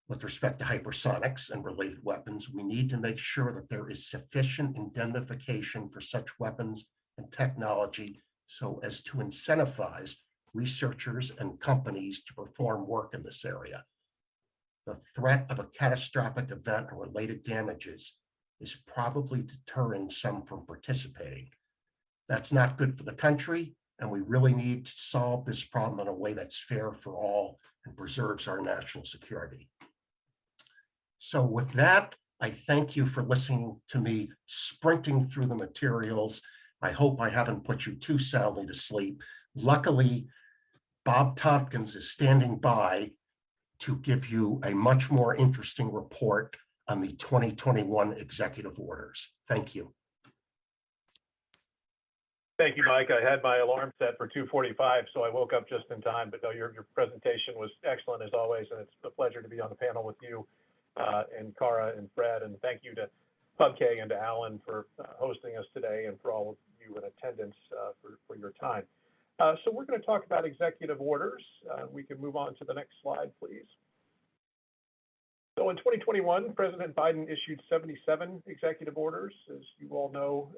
with respect to hypersonics and related weapons. We need to make sure that there is sufficient indemnification for such weapons and technology so as to incentivize researchers and companies to perform work in this area. The threat of a catastrophic event or related damages is probably deterring some from participating. That's not good for the country, and we really need to solve this problem in a way that's fair for all and preserves our national security. So with that, I thank you for listening to me sprinting through the materials. I hope I haven't put you too soundly to sleep. Luckily, Bob Tompkins is standing by to give you a much more interesting report on the 2021 executive orders. Thank you.
Thank you, Mike. I had my alarm set for 2:45, so I woke up just in time. But no, your presentation was excellent as always, and it's a pleasure to be on the panel with you and Cara and Fred, and thank you to PubK and to Alan for hosting us today and for all of you in attendance for your time. So we're going to talk about executive orders. We can move on to the next slide, please. So in 2021, President Biden issued 77 executive orders. As you all know,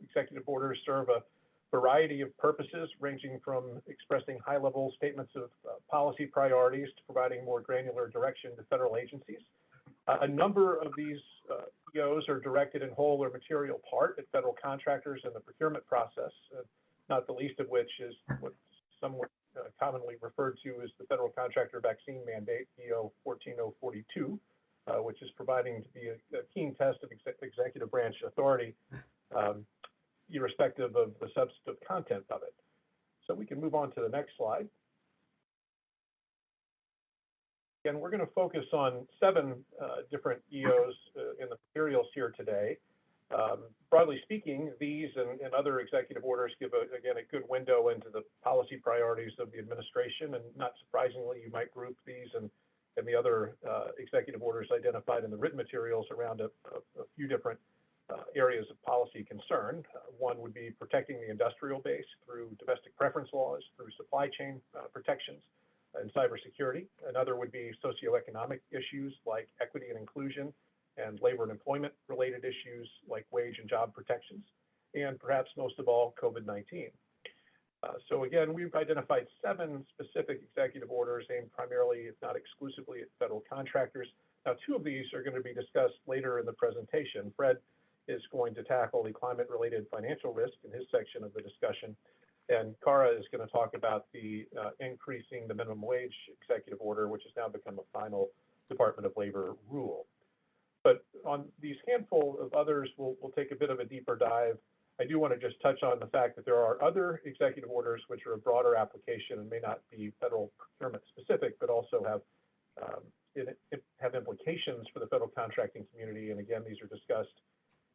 executive orders serve a variety of purposes, ranging from expressing high-level statements of policy priorities to providing more granular direction to federal agencies. A number of these EOs are directed in whole or material part at federal contractors in the procurement process, not the least of which is what somewhat commonly referred to as the federal contractor vaccine mandate, EO 14042, which is providing to be a keen test of executive branch authority, irrespective of the substantive content of it. So we can move on to the next slide. Again, we're going to focus on 7 different EOs in the materials here today. Broadly speaking, these and other executive orders give, again, a good window into the policy priorities of the administration, and not surprisingly, you might group these and the other executive orders identified in the written materials around a few different areas of policy concern. One would be protecting the industrial base through domestic preference laws, through supply chain protections, and cybersecurity. Another would be socioeconomic issues like equity and inclusion, and labor and employment related issues like wage and job protections, and perhaps most of all, COVID-19. So again, we've identified 7 specific executive orders aimed primarily, if not exclusively, at federal contractors. Now, 2 of these are going to be discussed later in the presentation. Fred is going to tackle the climate-related financial risk in his section of the discussion, and Cara is going to talk about the increasing the minimum wage executive order, which has now become a final Department of Labor rule. But on these handful of others, we'll take a bit of a deeper dive. I do want to just touch on the fact that there are other executive orders which are a broader application and may not be federal procurement specific, but also have implications for the federal contracting community. And again, these are discussed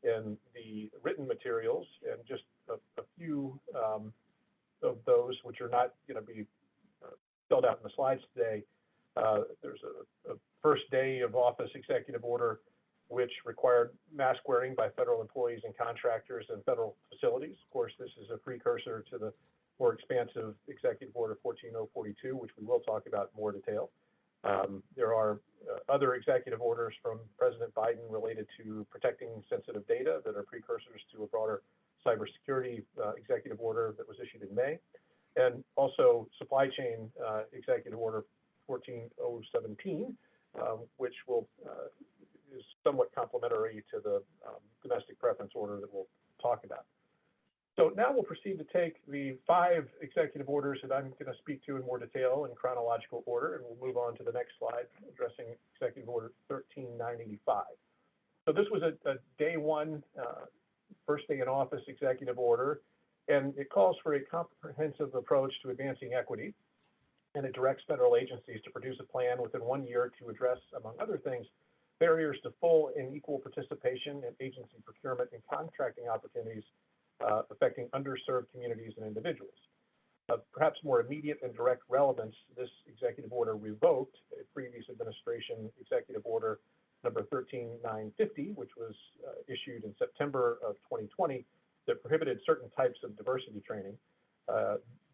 in the written materials, and just a few of those which are not going to be spelled out in the slides today. There's a first day of office executive order which required mask wearing by federal employees and contractors in federal facilities. Of course, this is a precursor to the more expansive Executive Order 14042, which we will talk about in more detail. There are other executive orders from President Biden related to protecting sensitive data that are precursors to a broader cybersecurity executive order that was issued in May, and also supply chain executive order 14017, which is somewhat complementary to the domestic preference order that we'll talk about. So now we'll proceed to take the 5 executive orders that I'm going to speak to in more detail in chronological order, and we'll move on to the next slide addressing Executive Order 13985. So this was a day 1, first day in office executive order, and it calls for a comprehensive approach to advancing equity, and it directs federal agencies to produce a plan within 1 year to address, among other things, barriers to full and equal participation in agency procurement and contracting opportunities affecting underserved communities and individuals. Perhaps more immediate and direct relevance, this executive order revoked a previous administration executive order number 13950, which was issued in September of 2020, that prohibited certain types of diversity training.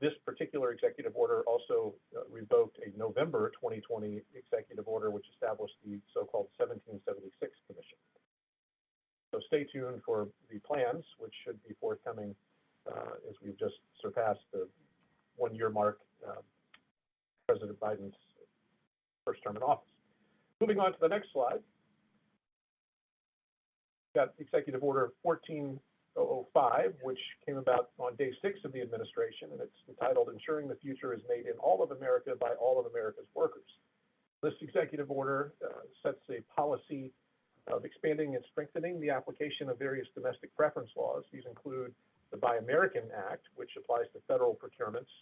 This particular executive order also revoked a November 2020 executive order which established the so-called 1776 Commission. So stay tuned for the plans, which should be forthcoming as we've just surpassed the 1-year mark, President Biden's first term in office. Moving on to the next slide. We've got Executive Order 14005, which came about on day 6 of the administration, and it's entitled Ensuring the Future is Made in All of America by All of America's Workers. This executive order sets a policy of expanding and strengthening the application of various domestic preference laws. These include the Buy American Act, which applies to federal procurements,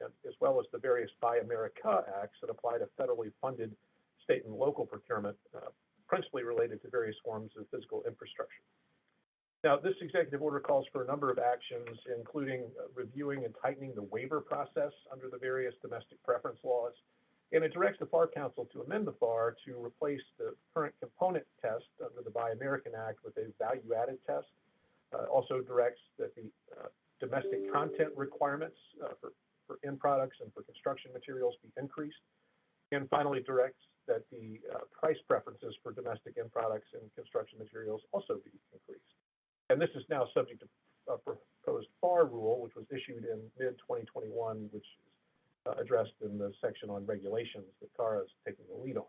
as well as the various Buy America Acts that apply to federally funded state and local procurement, principally related to various forms of physical infrastructure. Now, this executive order calls for a number of actions, including reviewing and tightening the waiver process under the various domestic preference laws, And it directs the FAR Council to amend the FAR to replace the current component test under the Buy American Act with a value-added test. Also directs that the domestic content requirements for end products and for construction materials be increased. And finally, directs that the price preferences for domestic end products and construction materials also be increased. And this is now subject to a proposed FAR rule, which was issued in mid-2021, which is addressed in the section on regulations that Cara is taking the lead on.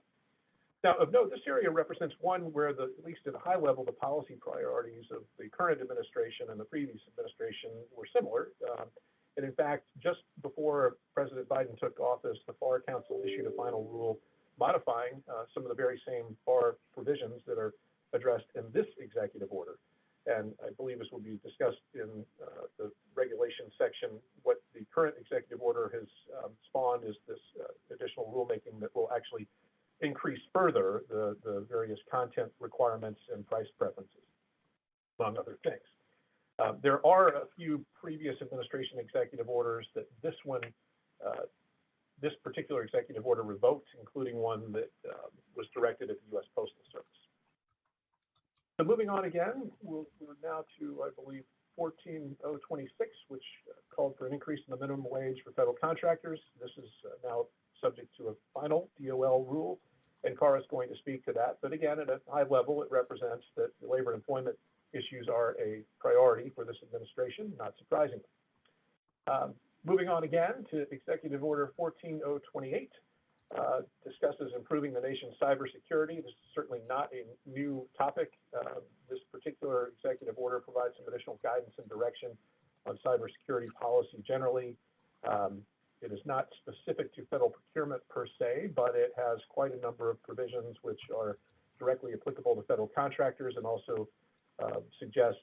Now, of note, this area represents one where, at least at a high level, the policy priorities of the current administration and the previous administration were similar. And in fact, just before President Biden took office, the FAR Council issued a final rule modifying some of the very same FAR provisions that are addressed in this executive order. And I believe this will be discussed in the regulation section. What the current executive order has spawned is this additional rulemaking that will actually increase further the various content requirements and price preferences, among other things. There are a few previous administration executive orders that this particular executive order revoked, including one that was directed at the U.S. Postal Service. So moving on again, we're now to, I believe, 14026, which called for an increase in the minimum wage for federal contractors. This is now subject to a final DOL rule, and Cara is going to speak to that. But again, at a high level, it represents that the labor and employment issues are a priority for this administration, not surprisingly. Moving on again to Executive Order 14028, discusses improving the nation's cybersecurity. This is certainly not a new topic. This particular executive order provides some additional guidance and direction on cybersecurity policy generally. It is not specific to federal procurement per se, but it has quite a number of provisions which are directly applicable to federal contractors and also suggest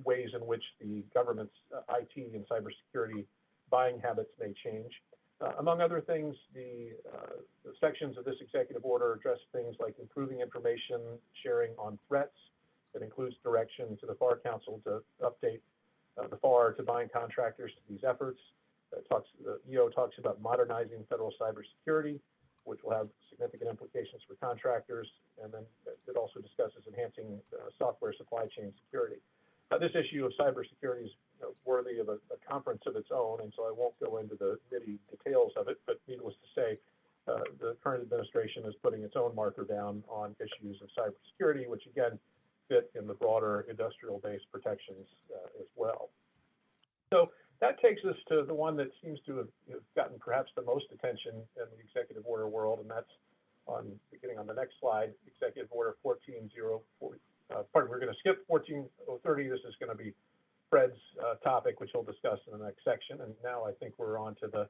ways in which the government's IT and cybersecurity buying habits may change. Among other things, the sections of this executive order address things like improving information sharing on threats. That includes direction to the FAR Council to update the FAR to bind contractors to these efforts. The EO talks about modernizing federal cybersecurity, which will have significant implications for contractors, and then it also discusses enhancing software supply chain security. This issue of cybersecurity is worthy of a conference of its own, and so I won't go into the nitty details of it, but needless to say, the current administration is putting its own marker down on issues of cybersecurity, which again fit in the broader industrial-based protections as well. So that takes us to the one that seems to have gotten perhaps the most attention in the executive order world, and that's beginning on the next slide, Executive Order 14040. We're going to skip 14030. This is going to be Fred's topic, which he'll discuss in the next section. And now I think we're on to the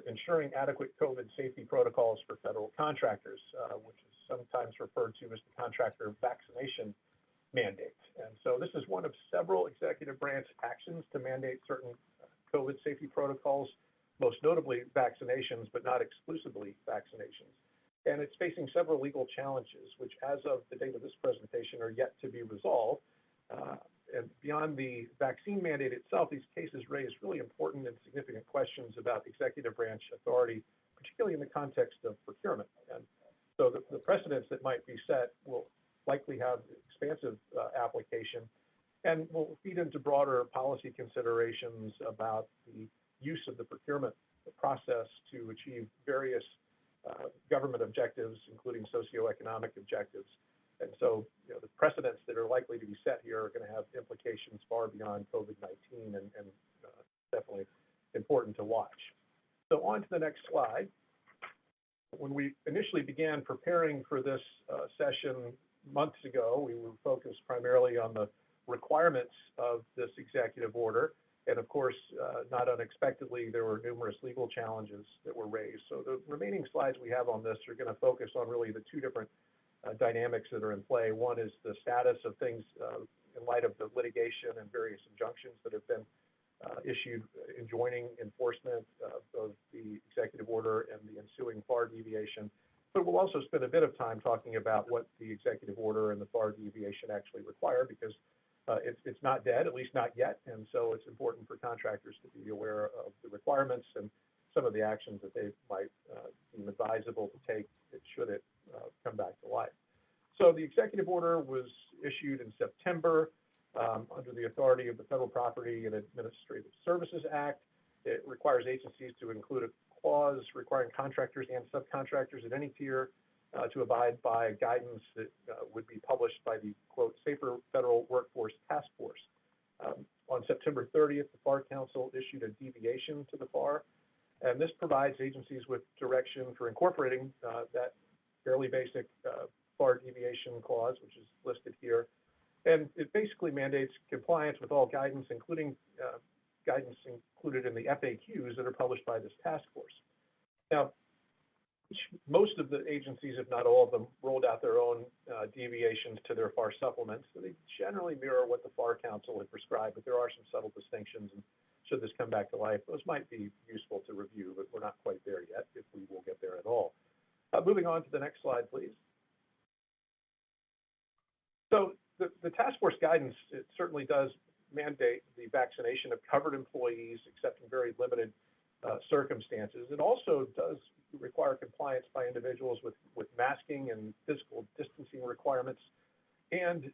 ensuring adequate COVID safety protocols for federal contractors, which is sometimes referred to as the contractor vaccination mandate. And so this is one of several executive branch actions to mandate certain COVID safety protocols, most notably vaccinations, but not exclusively vaccinations. And it's facing several legal challenges, which as of the date of this presentation are yet to be resolved. And beyond the vaccine mandate itself, these cases raise really important and significant questions about executive branch authority, particularly in the context of procurement. And so the precedents that might be set will likely have expansive application and will feed into broader policy considerations about the use of the procurement process to achieve various government objectives, including socioeconomic objectives. And so, the precedents that are likely to be set here are going to have implications far beyond COVID-19 and definitely important to watch. So on to the next slide. When we initially began preparing for this session months ago, we were focused primarily on the requirements of this executive order. And of course, not unexpectedly, there were numerous legal challenges that were raised. So the remaining slides we have on this are going to focus on really the two different dynamics that are in play. One is the status of things in light of the litigation and various injunctions that have been issued enjoining enforcement of the executive order and the ensuing FAR deviation. But we'll also spend a bit of time talking about what the executive order and the FAR deviation actually require, because it's not dead, at least not yet. And so it's important for contractors to be aware of the requirements and some of the actions that they might deem advisable to take should it come back to life. So the executive order was issued in September under the authority of the Federal Property and Administrative Services Act. It requires agencies to include a clause requiring contractors and subcontractors at any tier to abide by guidance that would be published by the, quote, Safer Federal Workforce Task Force. On September 30th, the FAR Council issued a deviation to the FAR, and this provides agencies with direction for incorporating that fairly basic FAR deviation clause, which is listed here. And it basically mandates compliance with all guidance, including guidance included in the FAQs that are published by this task force. Now, most of the agencies, if not all of them, rolled out their own deviations to their FAR supplements. So they generally mirror what the FAR Council had prescribed, but there are some subtle distinctions. And should this come back to life, those might be useful to review, but we're not quite there yet, if we will get there at all. Moving on to the next slide, please. So the task force guidance, it certainly does mandate the vaccination of covered employees, except in very limited circumstances. It also does require compliance by individuals with masking and physical distancing requirements, and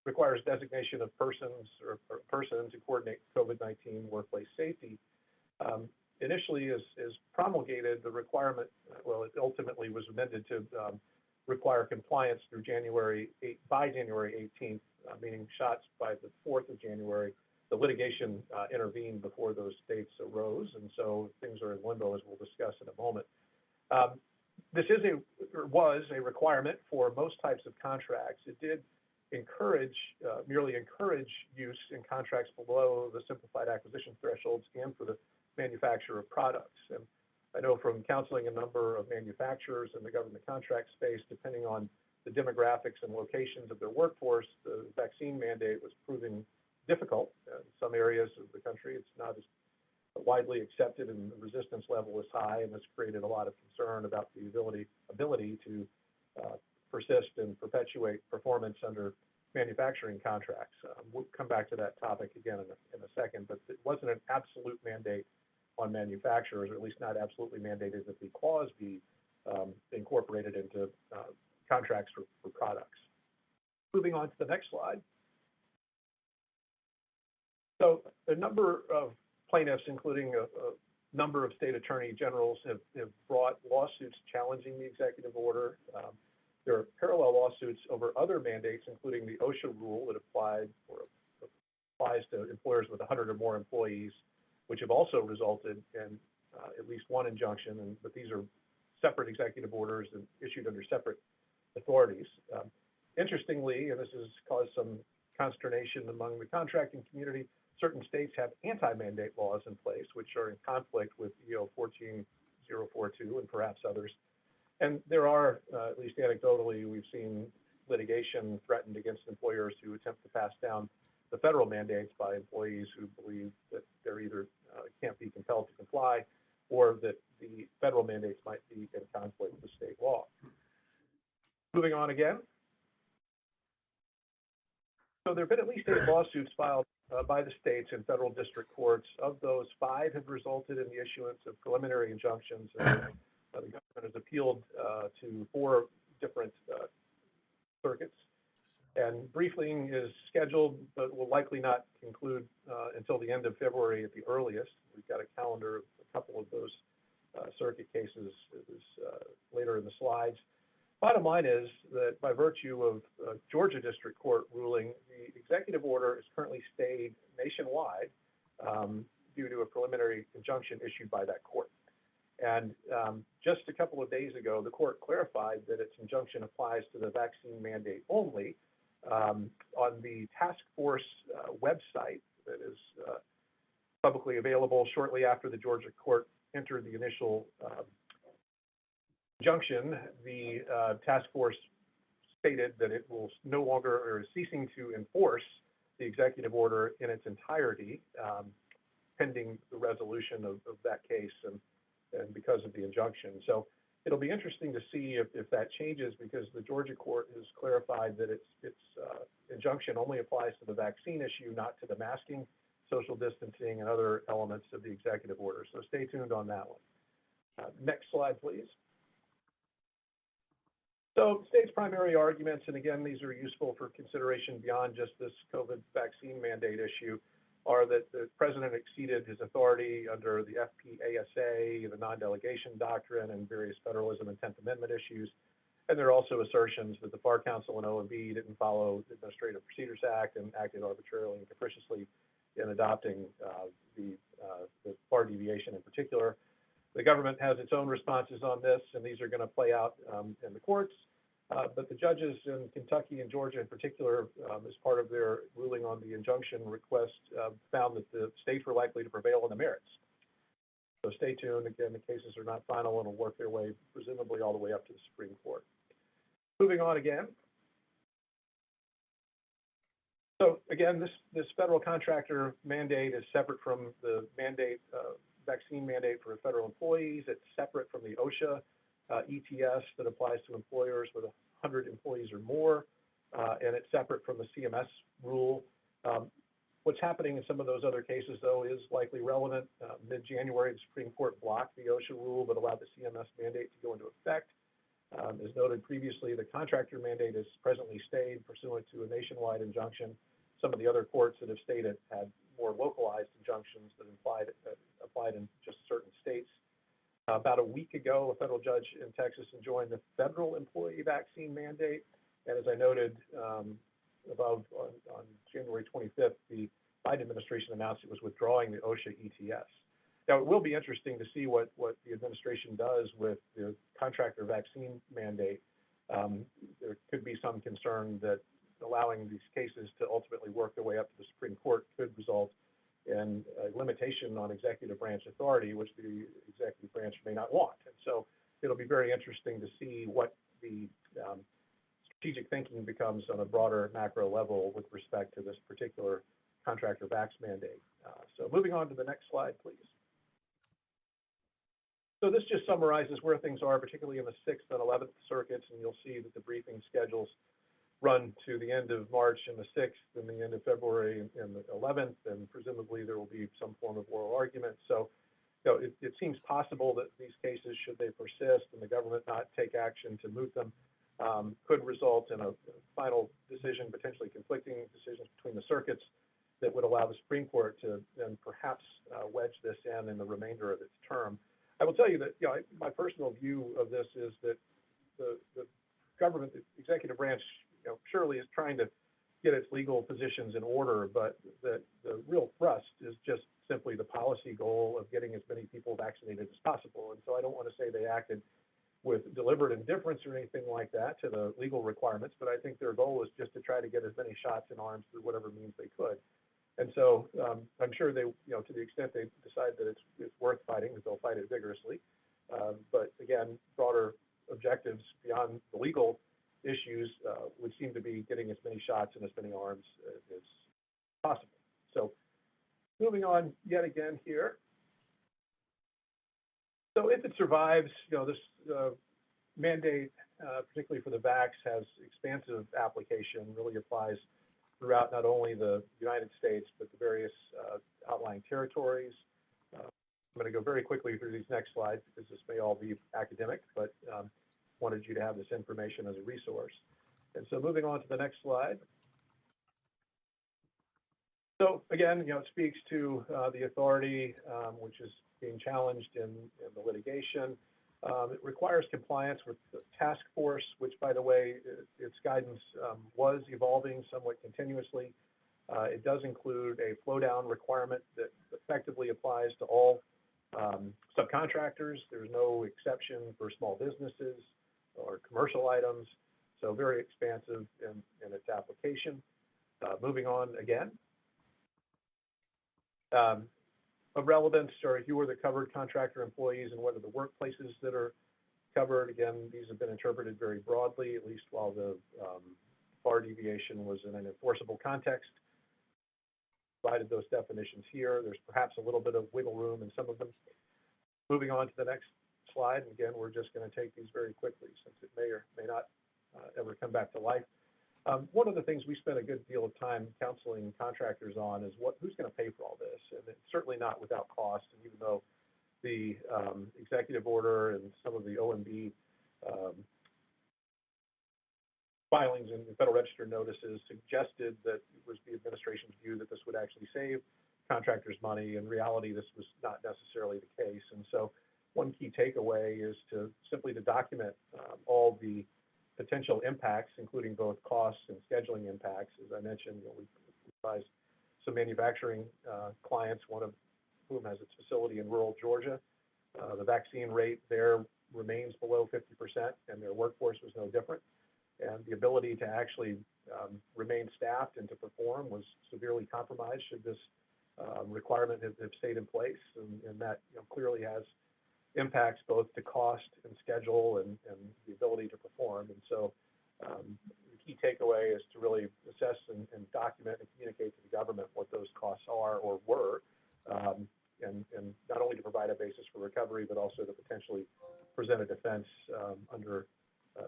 requires designation of persons or persons to coordinate COVID-19 workplace safety. Initially, as promulgated, the requirement, well, it ultimately was amended to require compliance through by January 18th, meaning shots by the 4th of January. The litigation intervened before those dates arose, and so things are in limbo, as we'll discuss in a moment. This was a requirement for most types of contracts. It did merely encourage use in contracts below the simplified acquisition thresholds and for the manufacture of products. And I know from counseling a number of manufacturers in the government contract space, depending on the demographics and locations of their workforce, the vaccine mandate was proving difficult. In some areas of the country, it's not as widely accepted and the resistance level is high, and this created a lot of concern about the ability to persist and perpetuate performance under manufacturing contracts. We'll come back to that topic again in a second, but it wasn't an absolute mandate on manufacturers, or at least not absolutely mandated that the clause be incorporated into contracts for products. Moving on to the next slide. So a number of plaintiffs, including a number of state attorney generals, have brought lawsuits challenging the executive order. There are parallel lawsuits over other mandates, including the OSHA rule that applies to employers with 100 or more employees, which have also resulted in at least one injunction, but these are separate executive orders and issued under separate authorities. Interestingly, and this has caused some consternation among the contracting community, certain states have anti-mandate laws in place, which are in conflict with EO 14042 and perhaps others. And there are, at least anecdotally, we've seen litigation threatened against employers who attempt to pass down the federal mandates by employees who believe that they're either can't be compelled to comply or that the federal mandates might be in conflict with state law. Moving on again. So there have been at least 8 lawsuits filed by the states in federal district courts. Of those, 5 have resulted in the issuance of preliminary injunctions. The government has appealed to 4 different circuits. And briefing is scheduled, but will likely not conclude until the end of February at the earliest. We've got a calendar of a couple of those circuit cases later in the slides. Bottom line is that by virtue of Georgia District Court ruling, the executive order is currently stayed nationwide due to a preliminary injunction issued by that court. And just a couple of days ago, the court clarified that its injunction applies to the vaccine mandate only. On the task force website that is publicly available shortly after the Georgia court entered the initial injunction, the task force stated that it will no longer, or is ceasing to enforce the executive order in its entirety, pending the resolution of that case and because of the injunction. So it'll be interesting to see if that changes, because the Georgia court has clarified that its injunction only applies to the vaccine issue, not to the masking social distancing and other elements of the executive order. So stay tuned on that one. Next slide, please. So state's primary arguments, and again, these are useful for consideration beyond just this COVID vaccine mandate issue, are that the president exceeded his authority under the FPASA, the non-delegation doctrine, and various federalism and 10th Amendment issues. And there are also assertions that the FAR Council and OMB didn't follow the Administrative Procedures Act and acted arbitrarily and capriciously in adopting the FAR deviation in particular. The government has its own responses on this, and these are going to play out in the courts. But the judges in Kentucky and Georgia in particular, as part of their ruling on the injunction request, found that the states were likely to prevail on the merits. So stay tuned. Again, the cases are not final and will work their way presumably all the way up to the Supreme Court. Moving on again. So again, this federal contractor mandate is separate from the mandate, vaccine mandate for federal employees. It's separate from the OSHA ETS that applies to employers with 100 employees or more, and it's separate from the CMS rule. What's happening in some of those other cases, though, is likely relevant. Mid-January, the Supreme Court blocked the OSHA rule, but allowed the CMS mandate to go into effect. As noted previously, the contractor mandate is presently stayed pursuant to a nationwide injunction. Some of the other courts that have stayed it had more localized injunctions that applied in just certain states. About a week ago, a federal judge in Texas enjoined the federal employee vaccine mandate. And as I noted above, on January 25th, the Biden administration announced it was withdrawing the OSHA ETS. Now, it will be interesting to see what the administration does with the contractor vaccine mandate. There could be some concern that allowing these cases to ultimately work their way up to the Supreme Court could result in a limitation on executive branch authority, which the executive branch may not want. And so it'll be very interesting to see what the strategic thinking becomes on a broader macro level with respect to this particular contractor vax mandate. So moving on to the next slide, please. So this just summarizes where things are, particularly in the 6th and 11th circuits, and you'll see that the briefing schedules run to the end of March and the 6th and the end of February and the 11th, and presumably there will be some form of oral argument. So it seems possible that these cases, should they persist and the government not take action to moot them, could result in a final decision, potentially conflicting decisions between the circuits that would allow the Supreme Court to then perhaps wedge this in the remainder of its term. I will tell you that my personal view of this is that the government, the executive branch, surely is trying to get its legal positions in order, but the real thrust is just simply the policy goal of getting as many people vaccinated as possible. And so I don't want to say they acted with deliberate indifference or anything like that to the legal requirements, but I think their goal is just to try to get as many shots in arms through whatever means they could. And so I'm sure they, to the extent they decide that it's worth fighting, that they'll fight it vigorously. But again, broader objectives beyond the legal issues would seem to be getting as many shots and as many arms as possible. So moving on yet again here. So if it survives, this mandate, particularly for the vax, has expansive application, really applies throughout not only the United States, but the various outlying territories. I'm going to go very quickly through these next slides because this may all be academic, but wanted you to have this information as a resource. And so moving on to the next slide. So again, it speaks to the authority which is being challenged in the litigation. It requires compliance with the task force, which, by the way, its guidance was evolving somewhat continuously. It does include a flow down requirement that effectively applies to all subcontractors. There's no exception for small businesses or commercial items, so very expansive in its application. Moving on again. Of relevance are who are the covered contractor employees and what are the workplaces that are covered. Again, these have been interpreted very broadly, at least while the FAR deviation was in an enforceable context. Provided those definitions here. There's perhaps a little bit of wiggle room in some of them. Moving on to the next slide, and again, we're just going to take these very quickly since it may or may not ever come back to life. One of the things we spent a good deal of time counseling contractors on is who's going to pay for all this, and it's certainly not without cost. And even though the executive order and some of the OMB filings and Federal Register notices suggested that it was the administration's view that this would actually save contractors money. In reality, this was not necessarily the case. And so one key takeaway is simply to document all the potential impacts, including both costs and scheduling impacts. As I mentioned, we advised some manufacturing clients, one of whom has its facility in rural Georgia. The vaccine rate there remains below 50%, and their workforce was no different. And the ability to actually remain staffed and to perform was severely compromised should this requirement have stayed in place. And that clearly has impacts both to cost and schedule and the ability to perform. And so the key takeaway is to really assess and document and communicate to the government what those costs are or were, and not only to provide a basis for recovery, but also to potentially present a defense under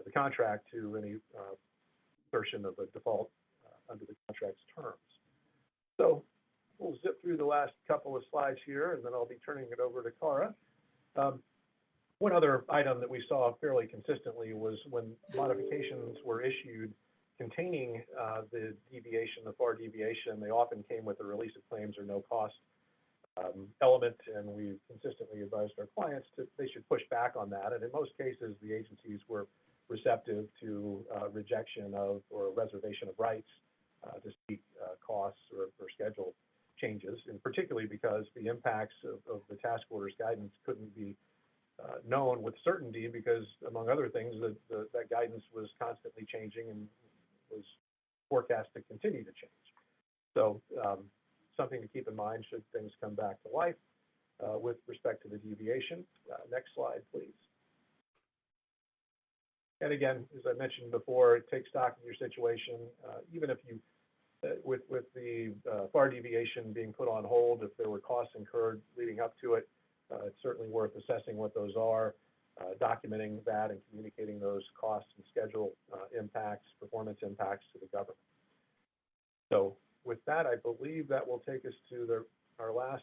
the contract to any assertion of a default under the contract's terms. So we'll zip through the last couple of slides here, and then I'll be turning it over to Cara. One other item that we saw fairly consistently was when modifications were issued containing the deviation, the FAR deviation, they often came with a release of claims or no cost element, and we consistently advised our clients they should push back on that. And in most cases, the agencies were receptive to rejection of or reservation of rights to seek costs or schedule changes, and particularly because the impacts of the task order's guidance couldn't be known with certainty because, among other things, that guidance was constantly changing and was forecast to continue to change. So something to keep in mind should things come back to life with respect to the deviation. Next slide, please. And again, as I mentioned before, take stock of your situation. Even if you, with the FAR deviation being put on hold, if there were costs incurred leading up to it, it's certainly worth assessing what those are, documenting that and communicating those costs and schedule impacts, performance impacts to the government. So with that, I believe that will take us to our last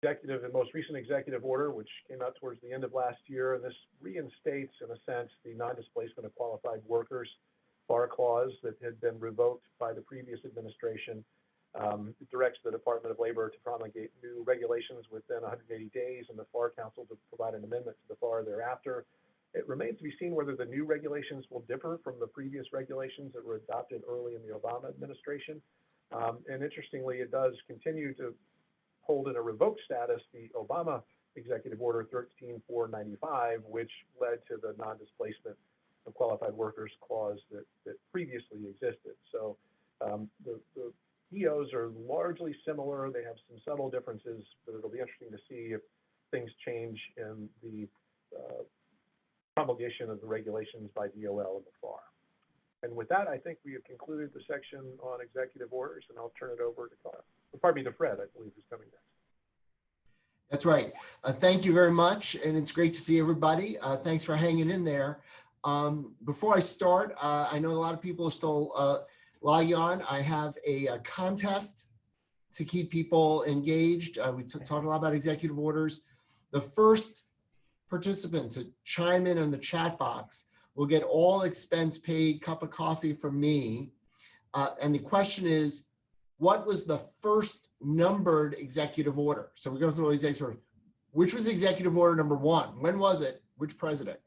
executive and most recent executive order, which came out towards the end of last year. And this reinstates, in a sense, the non-displacement of qualified workers FAR clause that had been revoked by the previous administration. It directs the Department of Labor to promulgate new regulations within 180 days and the FAR Council to provide an amendment to the FAR thereafter. It remains to be seen whether the new regulations will differ from the previous regulations that were adopted early in the Obama administration. And interestingly, it does continue to hold in a revoked status the Obama Executive Order 13495, which led to the non-displacement of qualified workers clause that previously existed. So the EOs are largely similar. They have some subtle differences, but it'll be interesting to see if things change in the promulgation of the regulations by DOL and the FAR. And with that, I think we have concluded the section on executive orders, and I'll turn it over to Fred, I believe, is coming next.
That's right. Thank you very much, and it's great to see everybody. Thanks for hanging in there. Before I start, I know a lot of people are still logging on. I have a contest to keep people engaged. We talked a lot about executive orders. The first participant to chime in the chat box will get all expense paid cup of coffee from me. And the question is, what was the first numbered executive order? So we're going through all these executive orders. Which was executive order number 1? When was it? Which president?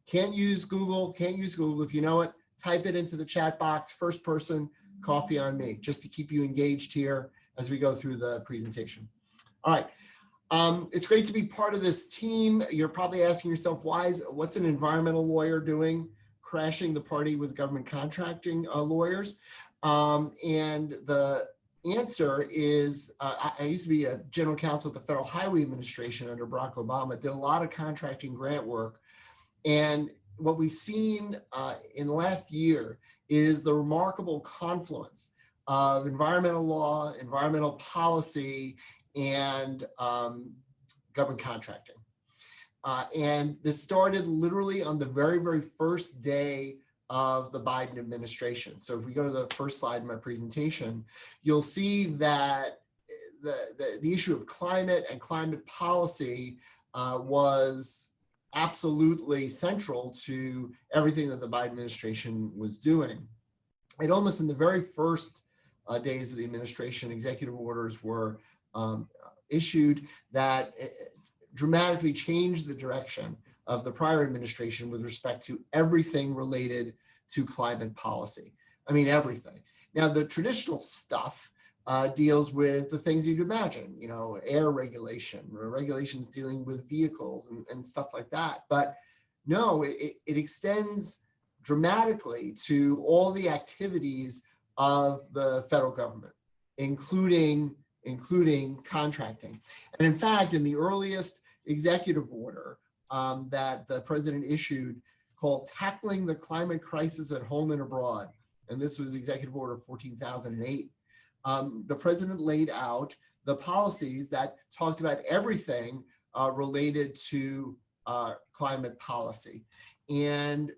Can't use Google. If you know it, type it into the chat box. First person, coffee on me, just to keep you engaged here as we go through the presentation. All right. It's great to be part of this team. You're probably asking yourself, what's an environmental lawyer doing crashing the party with government contracting lawyers? And the answer is, I used to be a general counsel at the Federal Highway Administration under Barack Obama, did a lot of contracting grant work. And what we've seen in the last year is the remarkable confluence of environmental law, environmental policy, and government contracting. And this started literally on the very, very first day of the Biden administration. So if we go to the first slide in my presentation, you'll see that the issue of climate and climate policy was absolutely central to everything that the Biden administration was doing. And almost in the very first days of the administration, executive orders were issued that dramatically changed the direction of the prior administration with respect to everything related to climate policy. I mean, everything. Now, the traditional stuff deals with the things you'd imagine, you know, air regulation, or regulations dealing with vehicles and stuff like that. But no, it extends dramatically to all the activities of the federal government, including contracting. And in fact, in the earliest executive order that the president issued called Tackling the Climate Crisis at Home and Abroad, and this was Executive Order 14,008, the president laid out the policies that talked about everything related to climate policy. And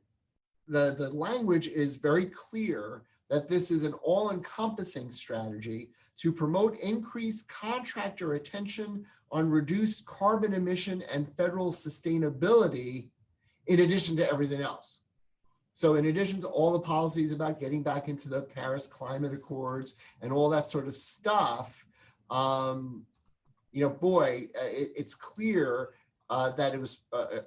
the language is very clear that this is an all-encompassing strategy to promote increased contractor attention on reduced carbon emission and federal sustainability, in addition to everything else. So in addition to all the policies about getting back into the Paris Climate Accords and all that sort of stuff, you know, boy, it's clear that it was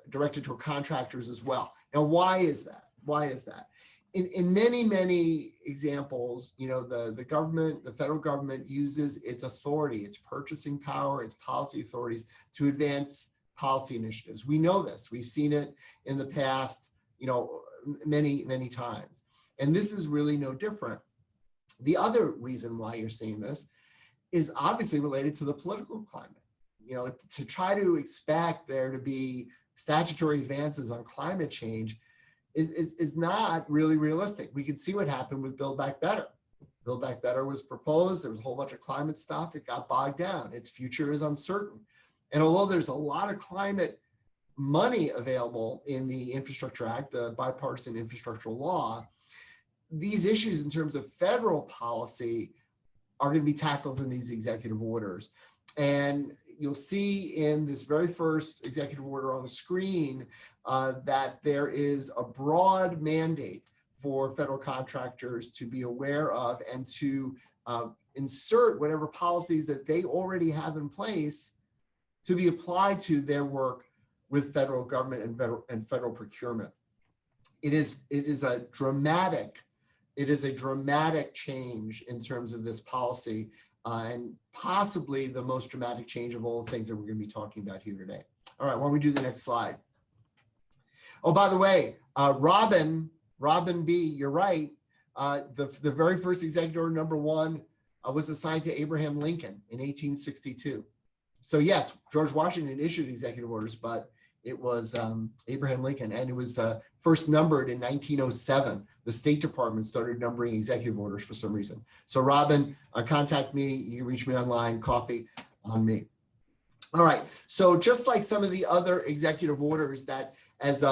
directed toward contractors as well. Now, why is that? Why is that? In many, many examples, you know, the government, the federal government uses its authority, its purchasing power, its policy authorities to advance policy initiatives. We know this. We've seen it in the past, you know, many, many times. And this is really no different. The other reason why you're seeing this is obviously related to the political climate. You know, to try to expect there to be statutory advances on climate change is not really realistic. We can see what happened with Build Back Better. Build Back Better was proposed. There was a whole bunch of climate stuff. It got bogged down. Its future is uncertain. And although there's a lot of climate money available in the Infrastructure Act, the bipartisan infrastructural law, these issues in terms of federal policy are going to be tackled in these executive orders. And you'll see in this very first executive order on the screen that there is a broad mandate for federal contractors to be aware of and to insert whatever policies that they already have in place to be applied to their work with federal government and federal procurement. It is a dramatic change in terms of this policy, and possibly the most dramatic change of all the things that we're going to be talking about here today. All right, why don't we do the next slide? Oh, by the way, Robin B, you're right. The very first executive order number 1 was assigned to Abraham Lincoln in 1862. So yes, George Washington issued executive orders, but it was Abraham Lincoln, and it was first numbered in 1907. The State Department started numbering executive orders for some reason. So Robin, contact me. You can reach me online, coffee on me. All right, so just like some of the other executive orders that, as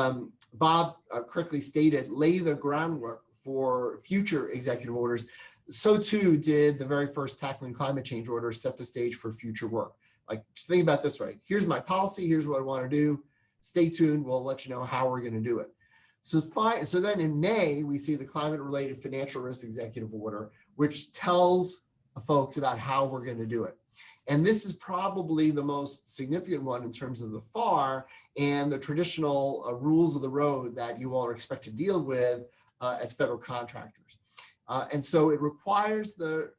Bob correctly stated, lay the groundwork for future executive orders, so too did the very first Tackling Climate Change order set the stage for future work. Like, think about this, right? Here's my policy, here's what I want to do. Stay tuned, we'll let you know how we're going to do it. So then in May, we see the Climate-Related Financial Risk Executive Order, which tells folks about how we're going to do it. And this is probably the most significant one in terms of the FAR and the traditional rules of the road that you all are expected to deal with as federal contractors. And so it requires the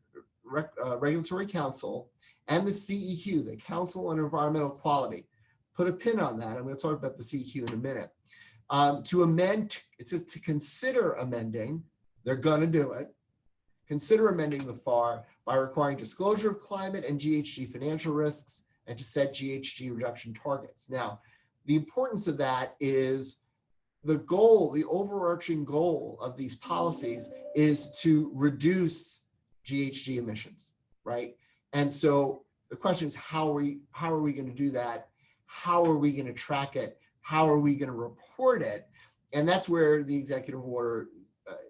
Regulatory Council and the CEQ, the Council on Environmental Quality. Put a pin on that. I'm going to talk about the CEQ in a minute. To amend, it says to consider amending, they're going to do it, consider amending the FAR by requiring disclosure of climate and GHG financial risks and to set GHG reduction targets. Now, the importance of that is the goal, the overarching goal of these policies is to reduce GHG emissions, right? And so the question is, how are we going to do that? How are we going to track it? How are we going to report it? And that's where the executive order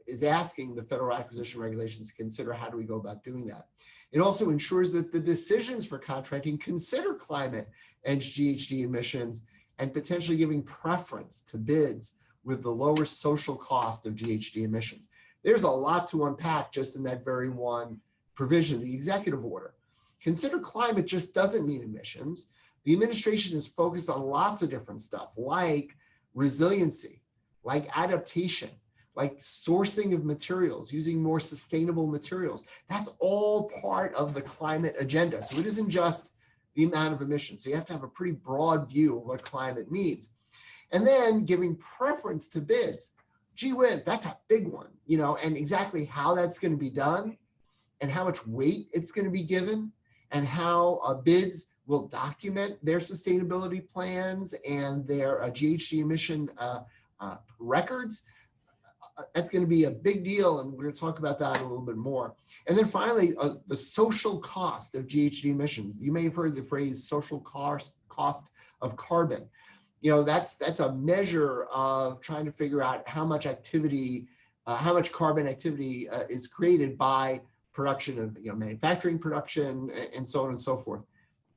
is asking the Federal Acquisition Regulations to consider how do we go about doing that. It also ensures that the decisions for contracting consider climate and GHG emissions and potentially giving preference to bids with the lowest social cost of GHG emissions. There's a lot to unpack just in that very one provision, the executive order. Consider climate just doesn't mean emissions. The administration is focused on lots of different stuff like resiliency, like adaptation, like sourcing of materials, using more sustainable materials. That's all part of the climate agenda. So it isn't just the amount of emissions. So you have to have a pretty broad view of what climate means. And then giving preference to bids. Gee whiz, that's a big one, you know, and exactly how that's going to be done and how much weight it's going to be given and how bids will document their sustainability plans and their GHG emission records. That's going to be a big deal, and we're going to talk about that a little bit more. And then finally, the social cost of GHG emissions. You may have heard the phrase social cost of carbon. You know, that's a measure of trying to figure out how much activity, how much carbon activity is created by production of, you know, manufacturing production and so on and so forth.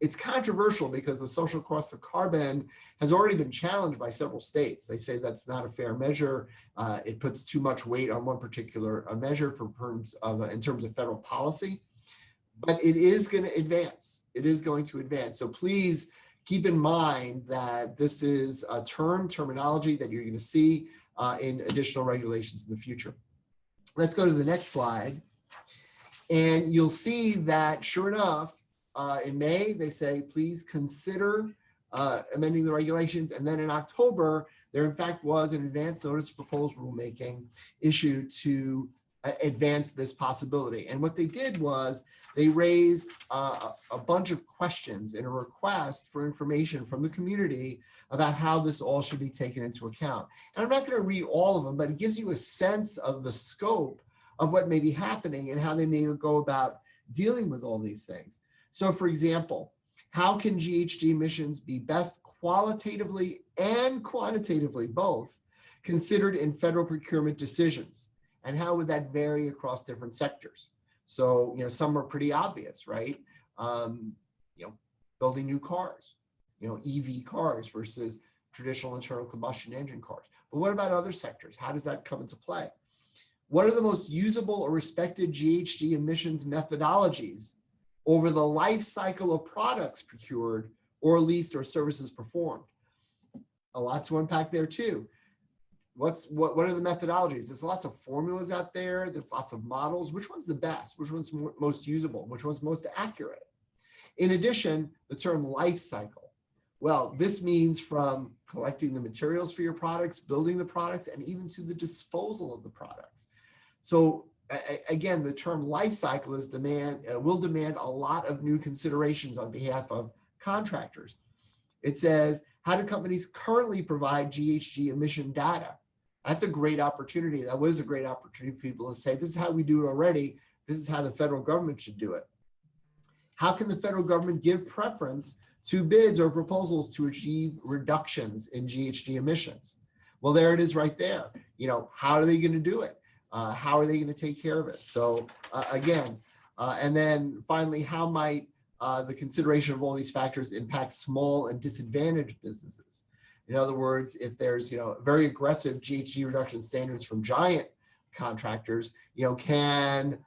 It's controversial because the social cost of carbon has already been challenged by several states. They say that's not a fair measure. It puts too much weight on one particular measure in terms of federal policy, but it is going to advance. It is going to advance. So please keep in mind that this is a terminology that you're going to see in additional regulations in the future. Let's go to the next slide. And you'll see that sure enough, in May, they say, please consider amending the regulations. And then in October, there in fact was an advance notice proposed rulemaking issued to advance this possibility. And what they did was they raised a bunch of questions and a request for information from the community about how this all should be taken into account. And I'm not going to read all of them, but it gives you a sense of the scope of what may be happening and how they may go about dealing with all these things. So for example, how can GHG emissions be best qualitatively and quantitatively both considered in federal procurement decisions? And how would that vary across different sectors? So, you know, some are pretty obvious, right? You know, building new cars, you know, EV cars versus traditional internal combustion engine cars. But what about other sectors? How does that come into play? What are the most usable or respected GHG emissions methodologies over the life cycle of products procured or leased or services performed? A lot to unpack there too. What are the methodologies? There's lots of formulas out there. There's lots of models. Which one's the best? Which one's most usable? Which one's most accurate? In addition, the term life cycle. Well, this means from collecting the materials for your products, building the products, and even to the disposal of the products. So again, the term life cycle will demand a lot of new considerations on behalf of contractors. It says, how do companies currently provide GHG emission data? That's a great opportunity. That was a great opportunity for people to say, this is how we do it already. This is how the federal government should do it. How can the federal government give preference to bids or proposals to achieve reductions in GHG emissions? Well, there it is right there. You know, how are they going to do it? How are they going to take care of it? So again, and then finally, how might the consideration of all these factors impact small and disadvantaged businesses? In other words, if there's, you know, very aggressive GHG reduction standards from giant contractors, you know, can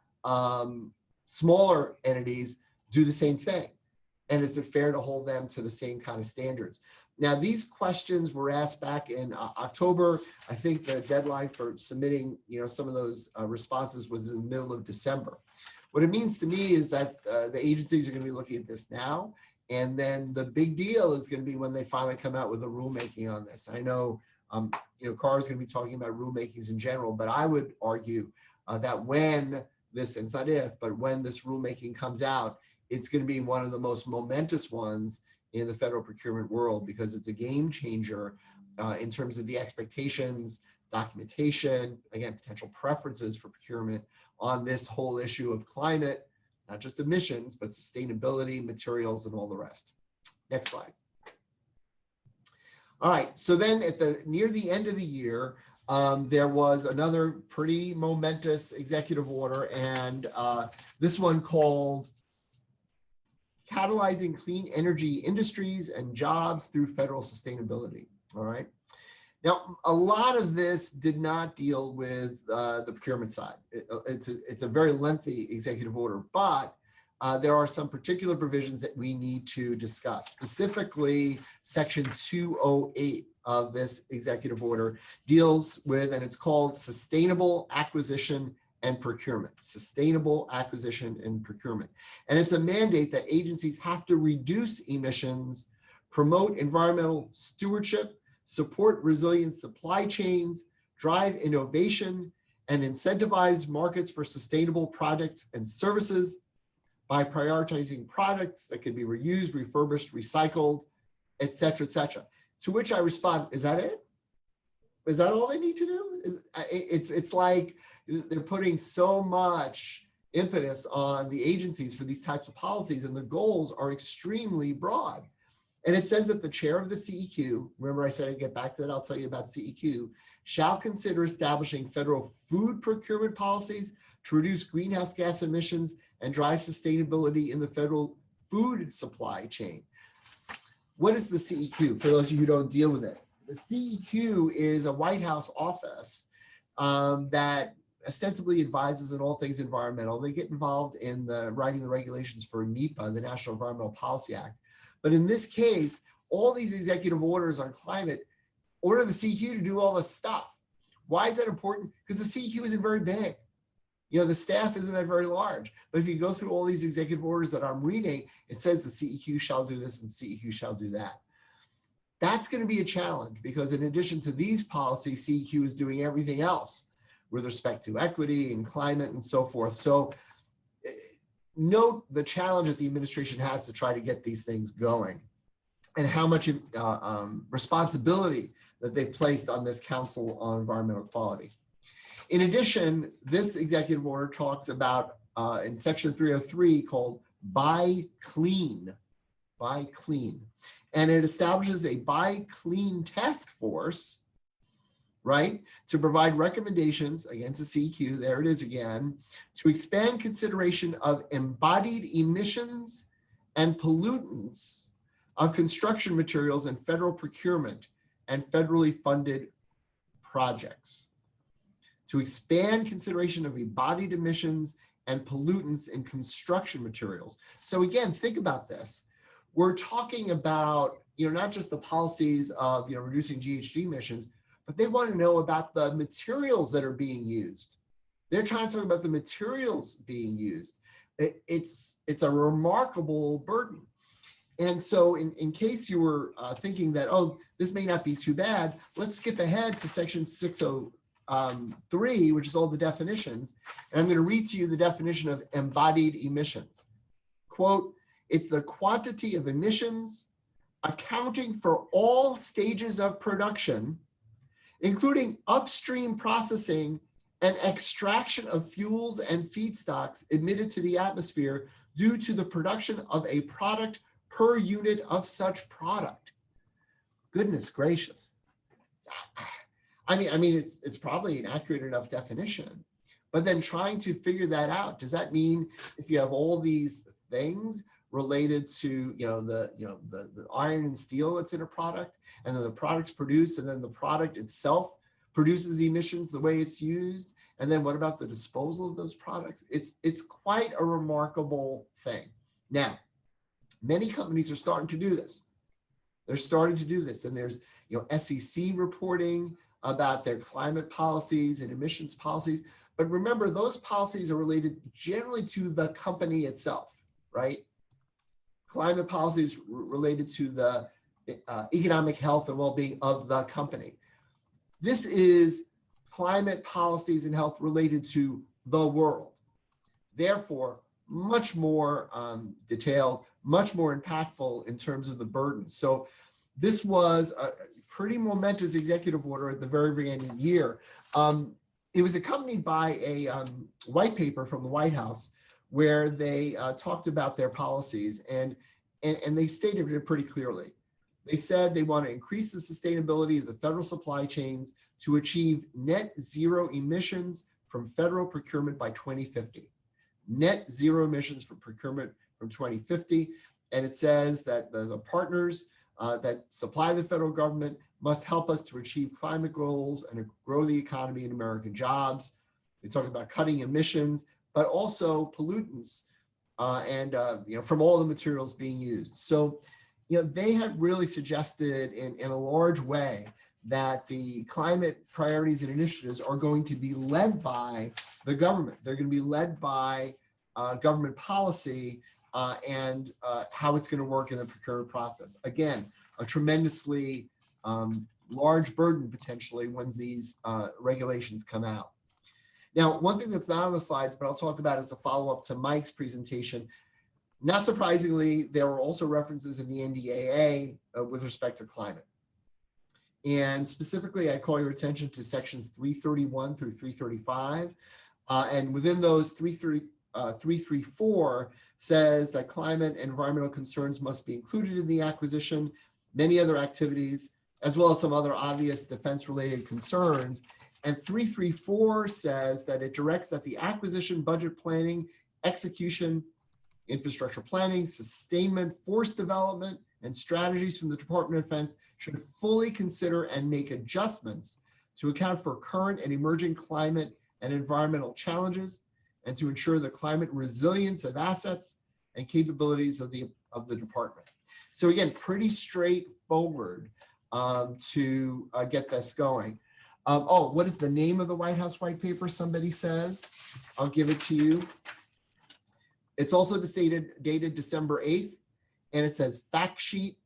smaller entities do the same thing? And is it fair to hold them to the same kind of standards? Now, these questions were asked back in October. I think the deadline for submitting, you know, some of those responses was in the middle of December. What it means to me is that the agencies are going to be looking at this now, and then the big deal is going to be when they finally come out with a rulemaking on this. I know, you know, Carr is going to be talking about rulemakings in general, but I would argue that when this, and it's not if, but when this rulemaking comes out, it's going to be one of the most momentous ones in the federal procurement world, because it's a game changer in terms of the expectations, documentation, again, potential preferences for procurement on this whole issue of climate, not just emissions, but sustainability, materials, and all the rest. Next slide. All right, so then near the end of the year, there was another pretty momentous executive order, and this one called Catalyzing Clean Energy Industries and Jobs Through Federal Sustainability. All right. Now, a lot of this did not deal with the procurement side. It's a very lengthy executive order, but there are some particular provisions that we need to discuss. Specifically, Section 208 of this executive order deals with, and it's called Sustainable Acquisition and Procurement. Sustainable Acquisition and Procurement. And it's a mandate that agencies have to reduce emissions, promote environmental stewardship, support resilient supply chains, drive innovation, and incentivize markets for sustainable products and services by prioritizing products that can be reused, refurbished, recycled, et cetera, et cetera. To which I respond, is that it? Is that all they need to do? It's like they're putting so much impetus on the agencies for these types of policies, and the goals are extremely broad. And it says that the chair of the CEQ, remember I said I'd get back to that, I'll tell you about CEQ, shall consider establishing federal food procurement policies to reduce greenhouse gas emissions and drive sustainability in the federal food supply chain. What is the CEQ, for those of you who don't deal with it? The CEQ is a White House office that ostensibly advises on all things environmental. They get involved in the writing the regulations for NEPA, the National Environmental Policy Act. But in this case, all these executive orders on climate order the CEQ to do all this stuff. Why is that important? Because the CEQ isn't very big. You know, the staff isn't that very large. But if you go through all these executive orders that I'm reading, it says the CEQ shall do this and CEQ shall do that. That's going to be a challenge because in addition to these policies, CEQ is doing everything else with respect to equity and climate and so forth. So note the challenge that the administration has to try to get these things going and how much responsibility that they've placed on this Council on Environmental Quality. In addition, this executive order talks about in Section 303 called Buy Clean, Buy Clean. And it establishes a Buy Clean task force, right, to provide recommendations against the CEQ, there it is again, to expand consideration of embodied emissions and pollutants of construction materials and federal procurement and federally funded projects. To expand consideration of embodied emissions and pollutants in construction materials. So again, think about this. We're talking about, not just the policies of, reducing GHG emissions, but they want to know about the materials that are being used. They're trying to talk about the materials being used. It's a remarkable burden. And so in case you were thinking that, oh, this may not be too bad, let's skip ahead to Section 603, which is all the definitions. And I'm going to read to you the definition of embodied emissions. Quote, it's the quantity of emissions accounting for all stages of production, including upstream processing and extraction of fuels and feedstocks emitted to the atmosphere due to the production of a product per unit of such product. Goodness gracious. I mean, it's probably an accurate enough definition, but then trying to figure that out, does that mean if you have all these things related to, the iron and steel that's in a product, and then the product's produced, and then the product itself produces emissions the way it's used, and then what about the disposal of those products? It's quite a remarkable thing. Now, many companies are starting to do this. They're starting to do this, and there's SEC reporting about their climate policies and emissions policies. But remember, those policies are related generally to the company itself, right? Climate policies related to the economic health and well-being of the company. This is climate policies and health related to the world. Therefore, much more detailed, much more impactful in terms of the burden. So this was a pretty momentous executive order at the very beginning of the year. It was accompanied by a white paper from the White House where they talked about their policies and they stated it pretty clearly. They said they want to increase the sustainability of the federal supply chains to achieve net zero emissions from federal procurement by 2050. Net zero emissions for procurement from 2050. And it says that the partners that supply the federal government must help us to achieve climate goals and grow the economy and American jobs. They talk about cutting emissions, but also pollutants from all the materials being used. So, they have really suggested in a large way that the climate priorities and initiatives are going to be led by the government. They're going to be led by government policy and how it's going to work in the procurement process. Again, a tremendously large burden potentially when these regulations come out. Now, one thing that's not on the slides, but I'll talk about as a follow-up to Mike's presentation, not surprisingly, there were also references in the NDAA with respect to climate. And specifically, I call your attention to sections 331 through 335. And within those 334 says that climate and environmental concerns must be included in the acquisition, many other activities, as well as some other obvious defense-related concerns. And 334 says that it directs that the acquisition, budget planning, execution, infrastructure planning, sustainment, force development, and strategies from the Department of Defense should fully consider and make adjustments to account for current and emerging climate and environmental challenges, and to ensure the climate resilience of assets and capabilities of the department. So again, pretty straightforward to get this going. What is the name of the White House white paper? Somebody says. I'll give it to you. It's also dated December 8th, and it says fact sheet.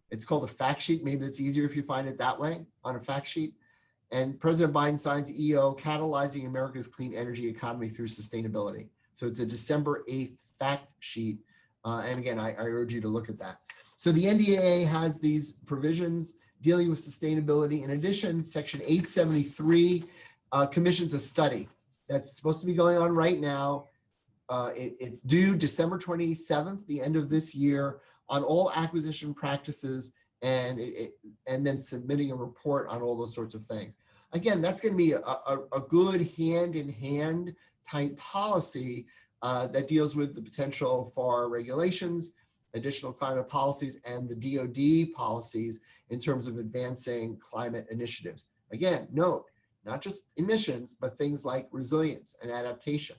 It's called a fact sheet. Maybe it's easier if you find it that way on a fact sheet. And President Biden signs EO, Catalyzing America's Clean Energy Economy through Sustainability. So it's a December 8th fact sheet. And again, I urge you to look at that. So the NDAA has these provisions dealing with sustainability. In addition, Section 873 commissions a study that's supposed to be going on right now. It's due December 27th, the end of this year, on all acquisition practices and then submitting a report on all those sorts of things. Again, that's going to be a good hand-in-hand type policy that deals with the potential for regulations, additional climate policies, and the DoD policies in terms of advancing climate initiatives. Again, note, not just emissions, but things like resilience and adaptation,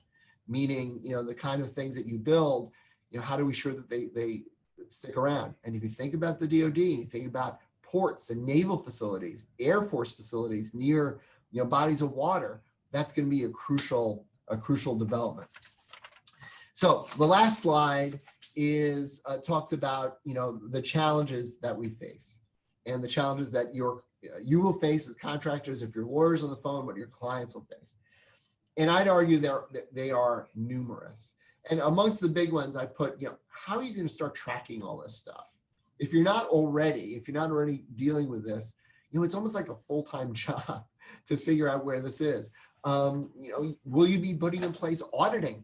meaning, the kind of things that you build, how do we ensure that they stick around? And if you think about the DoD, and you think about ports and naval facilities, Air Force facilities near, bodies of water, that's going to be a crucial development. So the last slide is talks about, the challenges that we face and the challenges that you will face as contractors, if you're lawyers on the phone, what your clients will face. And I'd argue they are numerous. And amongst the big ones, I put, how are you going to start tracking all this stuff? If you're not already dealing with this, it's almost like a full-time job to figure out where this is. Will you be putting in place auditing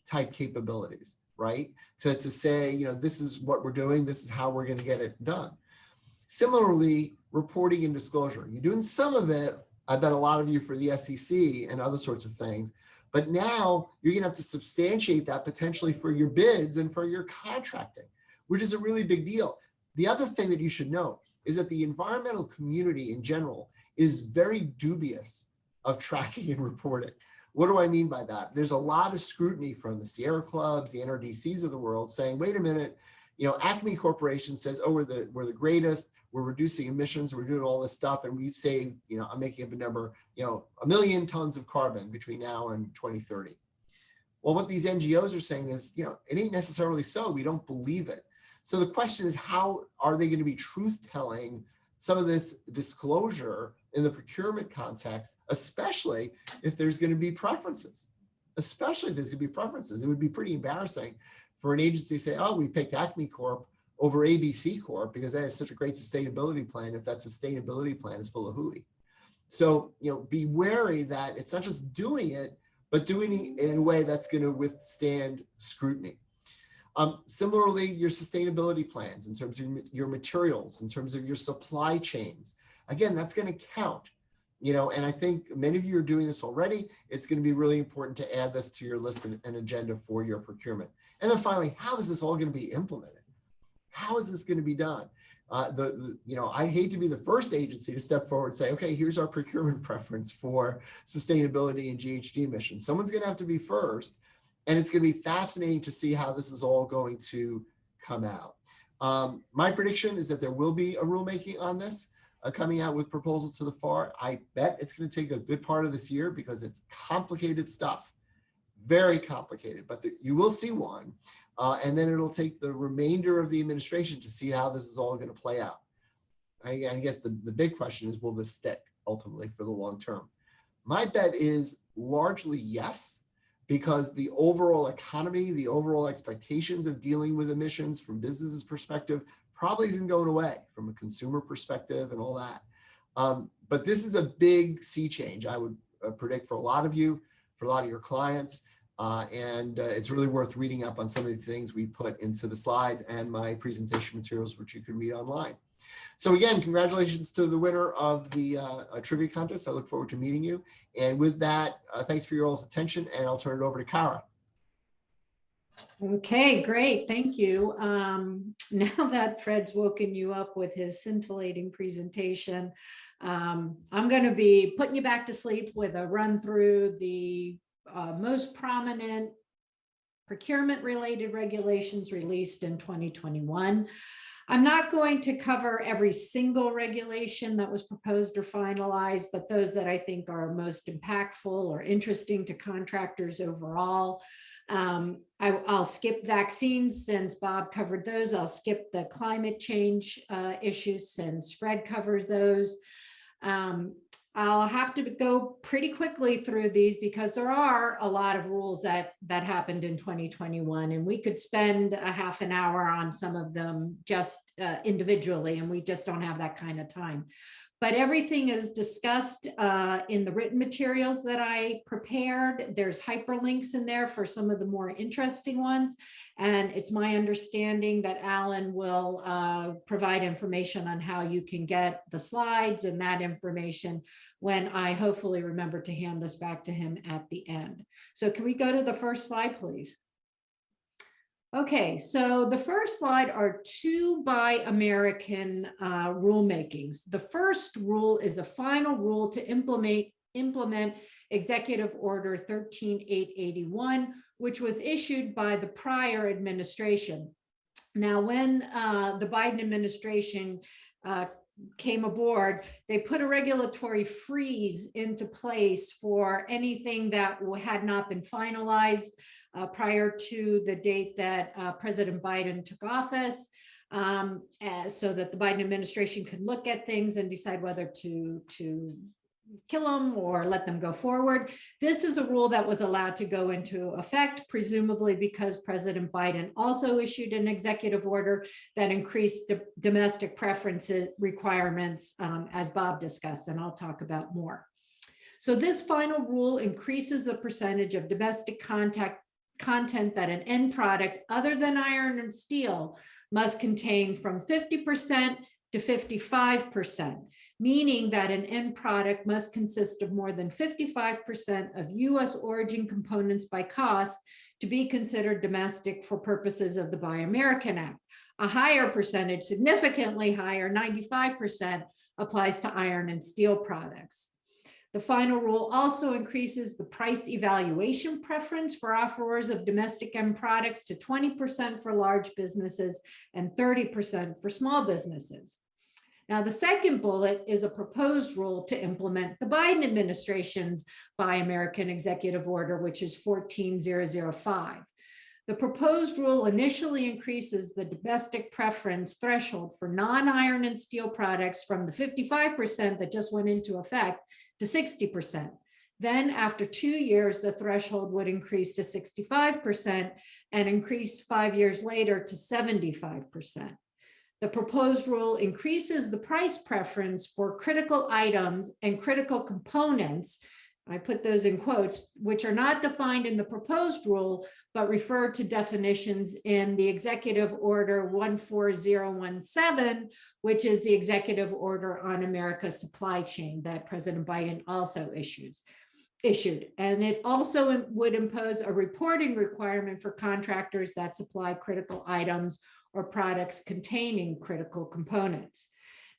type capabilities, right? To say, this is what we're doing, this is how we're going to get it done. Similarly, reporting and disclosure. You're doing some of it, I bet a lot of you for the SEC and other sorts of things, but now you're going to have to substantiate that potentially for your bids and for your contracting, which is a really big deal. The other thing that you should know is that the environmental community in general is very dubious of tracking and reporting. What do I mean by that? There's a lot of scrutiny from the Sierra Clubs, the NRDCs of the world saying, wait a minute, Acme Corporation says, oh, we're the greatest, we're reducing emissions, we're doing all this stuff, and we've saved, I'm making up a number, 1 million tons of carbon between now and 2030. Well, what these NGOs are saying is, it ain't necessarily so. We don't believe it. So the question is, how are they going to be truth-telling some of this disclosure in the procurement context, especially if there's going to be preferences? Especially if there's going to be preferences. It would be pretty embarrassing for an agency to say, oh, we picked Acme Corp over ABC Corp because that has such a great sustainability plan if that sustainability plan is full of hooey. So, be wary that it's not just doing it, but doing it in a way that's going to withstand scrutiny. Similarly, your sustainability plans in terms of your materials, in terms of your supply chains. Again, that's going to count, and I think many of you are doing this already. It's going to be really important to add this to your list and agenda for your procurement. And then finally, how is this all going to be implemented? How is this going to be done? I hate to be the first agency to step forward and say, okay, here's our procurement preference for sustainability and GHG emissions. Someone's going to have to be first, and it's going to be fascinating to see how this is all going to come out. My prediction is that there will be a rulemaking on this coming out with proposals to the FAR. I bet it's going to take a good part of this year because it's complicated stuff, very complicated, but you will see one. And then it'll take the remainder of the administration to see how this is all going to play out. I guess the big question is, will this stick ultimately for the long term? My bet is largely yes, because the overall economy, the overall expectations of dealing with emissions from businesses' perspective probably isn't going away from a consumer perspective and all that. But this is a big sea change, I would predict, for a lot of you, for a lot of your clients. And it's really worth reading up on some of the things we put into the slides and my presentation materials, which you could read online. So again, congratulations to the winner of the trivia contest. I look forward to meeting you. And with that, thanks for your all's attention, and I'll turn it over to Kara.
Okay, great. Thank you. Now that Fred's woken you up with his scintillating presentation, I'm going to be putting you back to sleep with a run through the most prominent procurement related regulations released in 2021. I'm not going to cover every single regulation that was proposed or finalized, but those that I think are most impactful or interesting to contractors overall. I'll skip vaccines since Bob covered those. I'll skip the climate change issues since Fred covers those. I'll have to go pretty quickly through these because there are a lot of rules that happened in 2021, and we could spend a half an hour on some of them just individually, and we just don't have that kind of time. But everything is discussed in the written materials that I prepared. There's hyperlinks in there for some of the more interesting ones. And it's my understanding that Alan will provide information on how you can get the slides and that information when I hopefully remember to hand this back to him at the end. So can we go to the first slide, please? Okay, so the first slide are two Buy American rulemakings. The first rule is a final rule to implement Executive Order 13881, which was issued by the prior administration. Now, when the Biden administration came aboard, they put a regulatory freeze into place for anything that had not been finalized prior to the date that President Biden took office, so that the Biden administration could look at things and decide whether to kill them or let them go forward. This is a rule that was allowed to go into effect, presumably because President Biden also issued an executive order that increased domestic preferences requirements, as Bob discussed, and I'll talk about more. So this final rule increases the percentage of domestic content that an end product other than iron and steel must contain from 50% to 55%, meaning that an end product must consist of more than 55% of US origin components by cost to be considered domestic for purposes of the Buy American Act. A higher percentage, significantly higher, 95%, applies to iron and steel products. The final rule also increases the price evaluation preference for offerors of domestic end products to 20% for large businesses and 30% for small businesses. Now, the second bullet is a proposed rule to implement the Biden administration's Buy American Executive Order, which is 14005. The proposed rule initially increases the domestic preference threshold for non-iron and steel products from the 55% that just went into effect to 60%. Then after 2 years, the threshold would increase to 65% and increase 5 years later to 75%. The proposed rule increases the price preference for critical items and critical components I put those in quotes, which are not defined in the proposed rule, but refer to definitions in the Executive Order 14017, which is the Executive Order on America's Supply Chain that President Biden also issued. And it also would impose a reporting requirement for contractors that supply critical items or products containing critical components.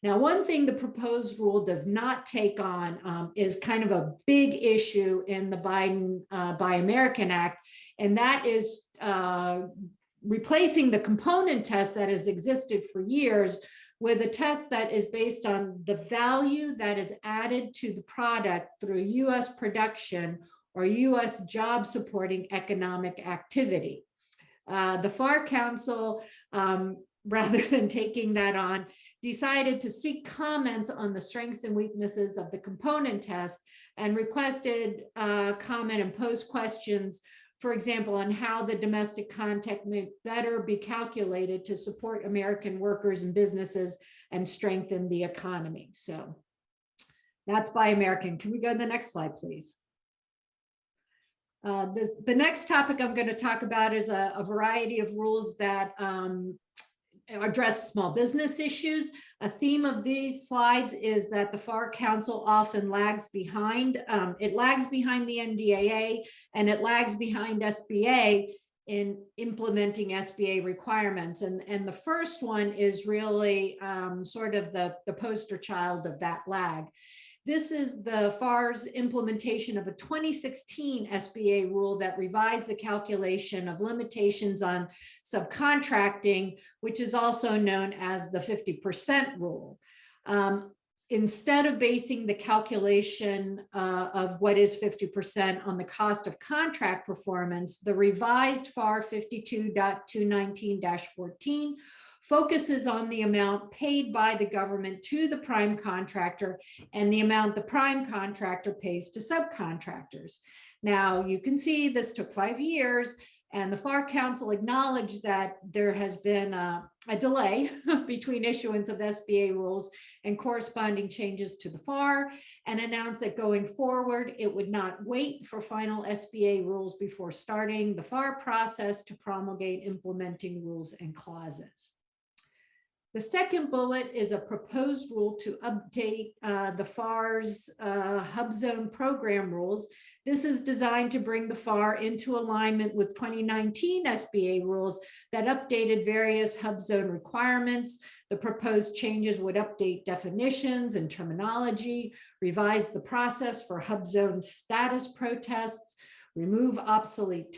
Now, one thing the proposed rule does not take on is kind of a big issue in the Biden Buy American Act, and that is replacing the component test that has existed for years with a test that is based on the value that is added to the product through U.S. production or U.S. job supporting economic activity. The FAR Council, rather than taking that on, decided to seek comments on the strengths and weaknesses of the component test and requested comment and pose questions, for example, on how the domestic content may better be calculated to support American workers and businesses and strengthen the economy. So that's Buy American. Can we go to the next slide, please? The next topic I'm going to talk about is a variety of rules that address small business issues. A theme of these slides is that the FAR Council often lags behind. It lags behind the NDAA and it lags behind SBA in implementing SBA requirements. And the first one is really sort of the poster child of that lag. This is the FAR's implementation of a 2016 SBA rule that revised the calculation of limitations on subcontracting, which is also known as the 50% rule. Instead of basing the calculation of what is 50% on the cost of contract performance, the revised FAR 52.219-14 focuses on the amount paid by the government to the prime contractor and the amount the prime contractor pays to subcontractors. Now, you can see this took 5 years, and the FAR Council acknowledged that there has been a delay between issuance of SBA rules and corresponding changes to the FAR, and announced that going forward, it would not wait for final SBA rules before starting the FAR process to promulgate implementing rules and clauses. The second bullet is a proposed rule to update the FAR's hub zone program rules. This is designed to bring the FAR into alignment with 2019 SBA rules that updated various hub zone requirements. The proposed changes would update definitions and terminology, revise the process for hub zone status protests, remove obsolete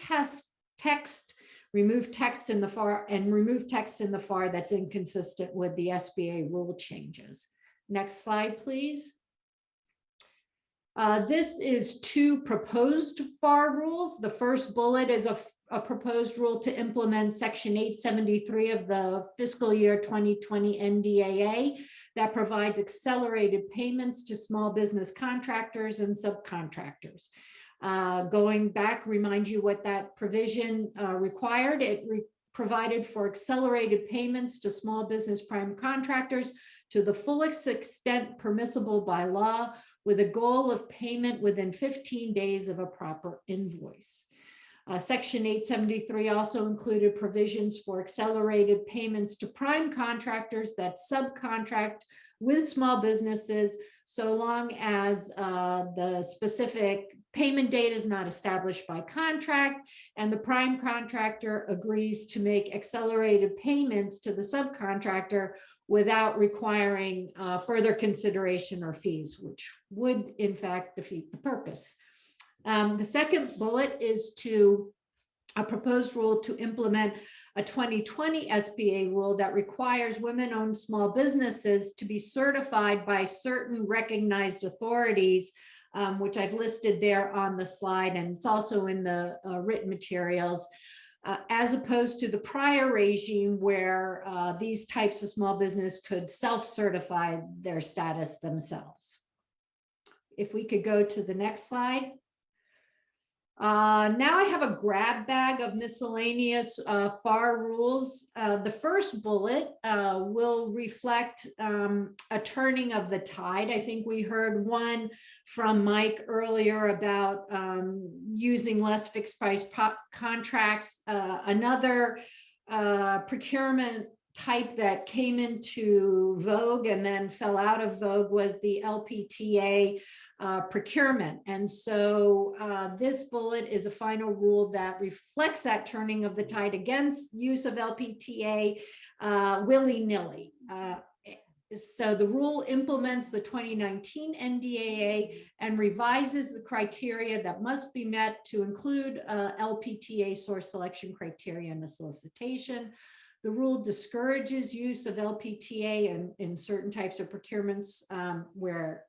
text, remove text in the FAR, and remove text in the FAR that's inconsistent with the SBA rule changes. Next slide, please. This is 2 proposed FAR rules. The first bullet is a proposed rule to implement Section 873 of the fiscal year 2020 NDAA that provides accelerated payments to small business contractors and subcontractors. Going back, remind you what that provision required. It provided for accelerated payments to small business prime contractors to the fullest extent permissible by law, with a goal of payment within 15 days of a proper invoice. Section 873 also included provisions for accelerated payments to prime contractors that subcontract with small businesses, so long as the specific payment date is not established by contract and the prime contractor agrees to make accelerated payments to the subcontractor without requiring further consideration or fees, which would in fact defeat the purpose. The second bullet is a proposed rule to implement a 2020 SBA rule that requires women-owned small businesses to be certified by certain recognized authorities, which I've listed there on the slide, and it's also in the written materials, as opposed to the prior regime where these types of small business could self-certify their status themselves. If we could go to the next slide. Now I have a grab bag of miscellaneous FAR rules. The first bullet will reflect a turning of the tide. I think we heard one from Mike earlier about using less fixed price contracts. Another procurement type that came into vogue and then fell out of vogue was the LPTA procurement. And so this bullet is a final rule that reflects that turning of the tide against use of LPTA willy-nilly. So the rule implements the 2019 NDAA and revises the criteria that must be met to include LPTA source selection criteria in the solicitation. The rule discourages use of LPTA in certain types of procurements where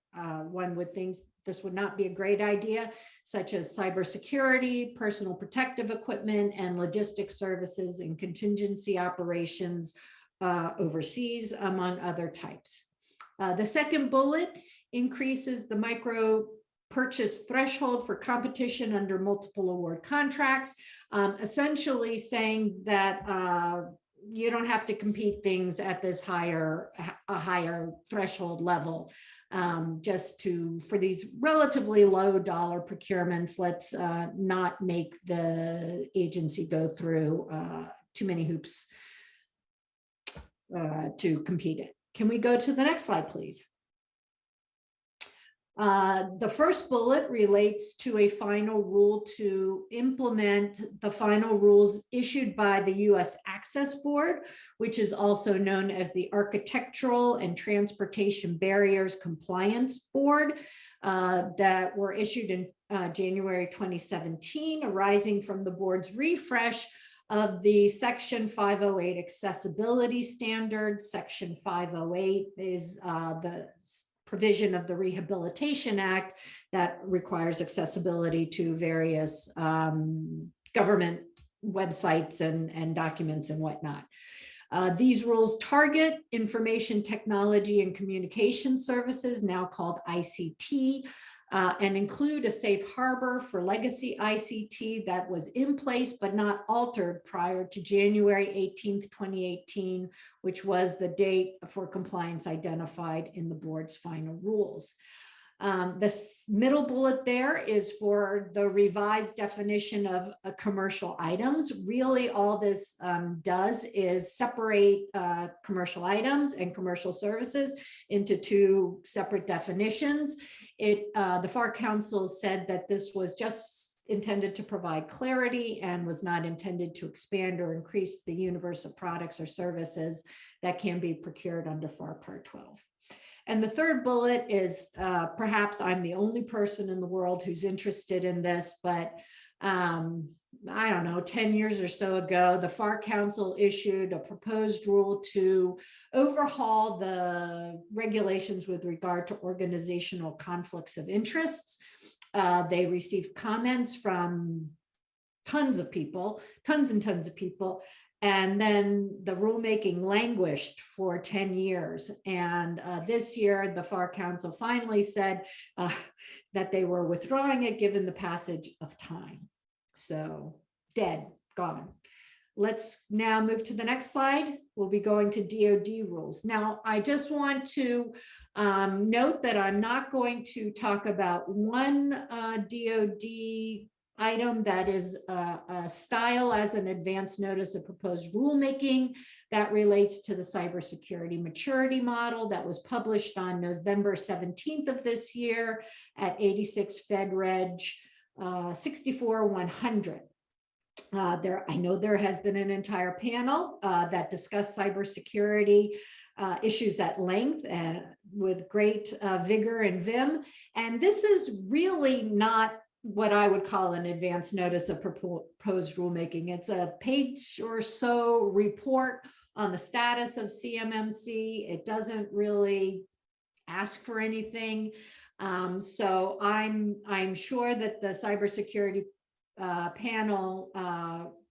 one would think this would not be a great idea, such as cybersecurity, personal protective equipment, and logistics services and contingency operations overseas, among other types. The second bullet increases the micro purchase threshold for competition under multiple award contracts, essentially saying that you don't have to compete things at this higher threshold level. Just for these relatively low dollar procurements, let's not make the agency go through too many hoops to compete it. Can we go to the next slide, please? The first bullet relates to a final rule to implement the final rules issued by the U.S. Access Board, which is also known as the Architectural and Transportation Barriers Compliance Board, that were issued in January 2017, arising from the board's refresh of the Section 508 accessibility standards. Section 508 is the provision of the Rehabilitation Act that requires accessibility to various government websites and documents and whatnot. These rules target information technology and communication services, now called ICT, and include a safe harbor for legacy ICT that was in place but not altered prior to January 18th, 2018, which was the date for compliance identified in the board's final rules. This middle bullet there is for the revised definition of commercial items. Really, all this does is separate commercial items and commercial services into two separate definitions. The FAR Council said that this was just intended to provide clarity and was not intended to expand or increase the universe of products or services that can be procured under FAR Part 12. And the third bullet is perhaps I'm the only person in the world who's interested in this, but I don't know, 10 years or so ago, the FAR Council issued a proposed rule to overhaul the regulations with regard to organizational conflicts of interests. They received comments from tons and tons of people. And then the rulemaking languished for 10 years. And this year, the FAR Council finally said that they were withdrawing it given the passage of time. So dead, gone. Let's now move to the next slide. We'll be going to DoD rules. Now, I just want to note that I'm not going to talk about one DoD item that is a style as an advance notice of proposed rulemaking that relates to the cybersecurity maturity model that was published on November 17th of this year at 86 Fed Reg 64-100. I know there has been an entire panel that discussed cybersecurity issues at length and with great vigor and vim. And this is really not what I would call an advance notice of proposed rulemaking. It's a page or so report on the status of CMMC. It doesn't really ask for anything. So I'm sure that the cybersecurity panel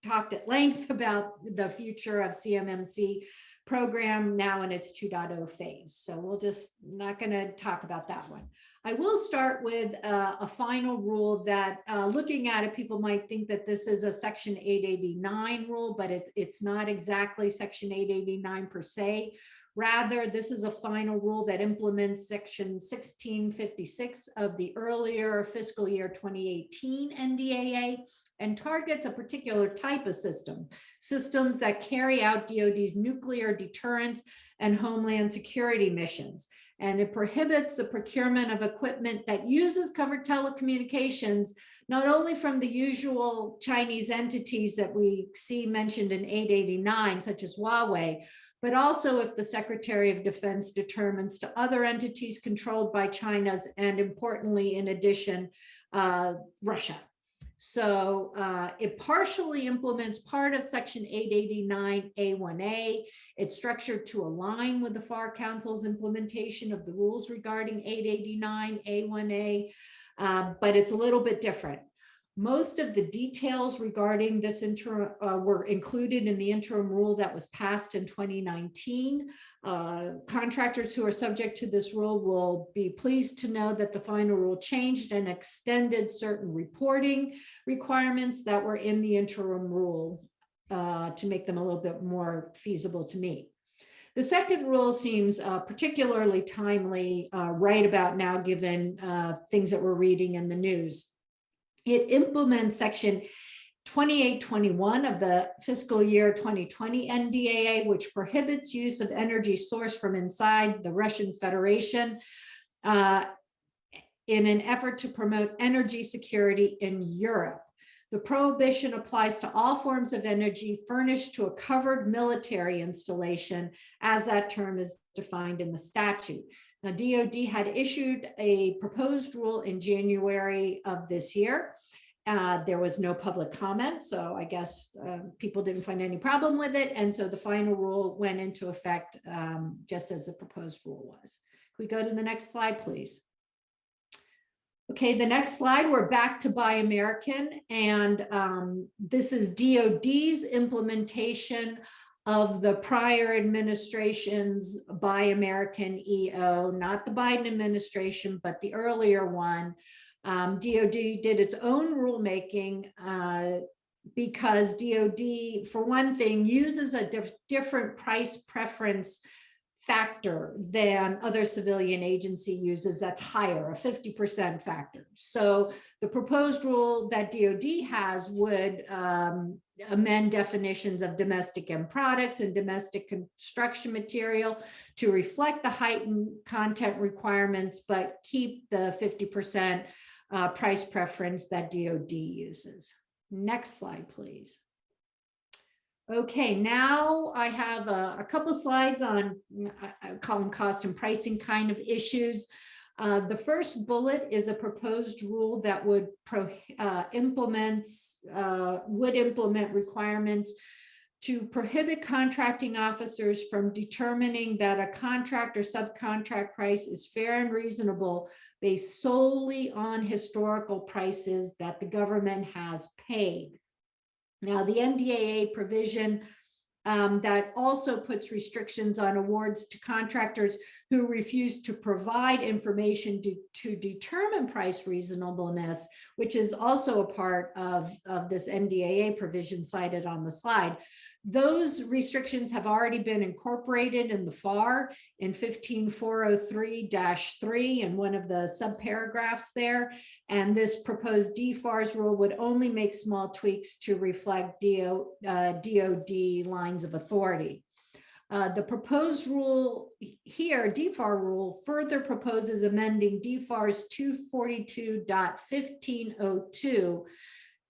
talked at length about the future of CMMC program now in its 2.0 phase. So we'll just not going to talk about that one. I will start with a final rule that looking at it, people might think that this is a Section 889 rule, but it's not exactly Section 889 per se. Rather, this is a final rule that implements Section 1656 of the earlier fiscal year 2018 NDAA and targets a particular type of systems that carry out DoD's nuclear deterrence and homeland security missions. And it prohibits the procurement of equipment that uses covered telecommunications, not only from the usual Chinese entities that we see mentioned in 889, such as Huawei, but also if the Secretary of Defense determines to other entities controlled by China's, and importantly, in addition, Russia. So it partially implements part of Section 889A1A. It's structured to align with the FAR Council's implementation of the rules regarding 889A1A, but it's a little bit different. Most of the details regarding this interim were included in the interim rule that was passed in 2019. Contractors who are subject to this rule will be pleased to know that the final rule changed and extended certain reporting requirements that were in the interim rule to make them a little bit more feasible to meet. The second rule seems particularly timely right about now, given things that we're reading in the news. It implements Section 2821 of the fiscal year 2020 NDAA, which prohibits use of energy sourced from inside the Russian Federation in an effort to promote energy security in Europe. The prohibition applies to all forms of energy furnished to a covered military installation, as that term is defined in the statute. Now, DoD had issued a proposed rule in January of this year. There was no public comment, so I guess people didn't find any problem with it. And so the final rule went into effect just as the proposed rule was. Can we go to the next slide, please? Okay, the next slide, we're back to Buy American, and this is DoD's implementation of the prior administration's Buy American EO, not the Biden administration, but the earlier one. DoD did its own rulemaking because DoD, for one thing, uses a different price preference factor than other civilian agency uses that's higher, a 50% factor. So the proposed rule that DoD has would amend definitions of domestic end products and domestic construction material to reflect the heightened content requirements, but keep the 50% price preference that DoD uses. Next slide, please. Okay, now I have a couple slides on, I call them cost and pricing kind of issues. The first bullet is a proposed rule that would implement requirements to prohibit contracting officers from determining that a contract or subcontract price is fair and reasonable based solely on historical prices that the government has paid. Now, the NDAA provision that also puts restrictions on awards to contractors who refuse to provide information to determine price reasonableness, which is also a part of this NDAA provision cited on the slide. Those restrictions have already been incorporated in the FAR in 15403-3 in one of the subparagraphs there. And this proposed DFARS rule would only make small tweaks to reflect DoD lines of authority. The proposed rule here, DFAR rule, further proposes amending DFARS 242.1502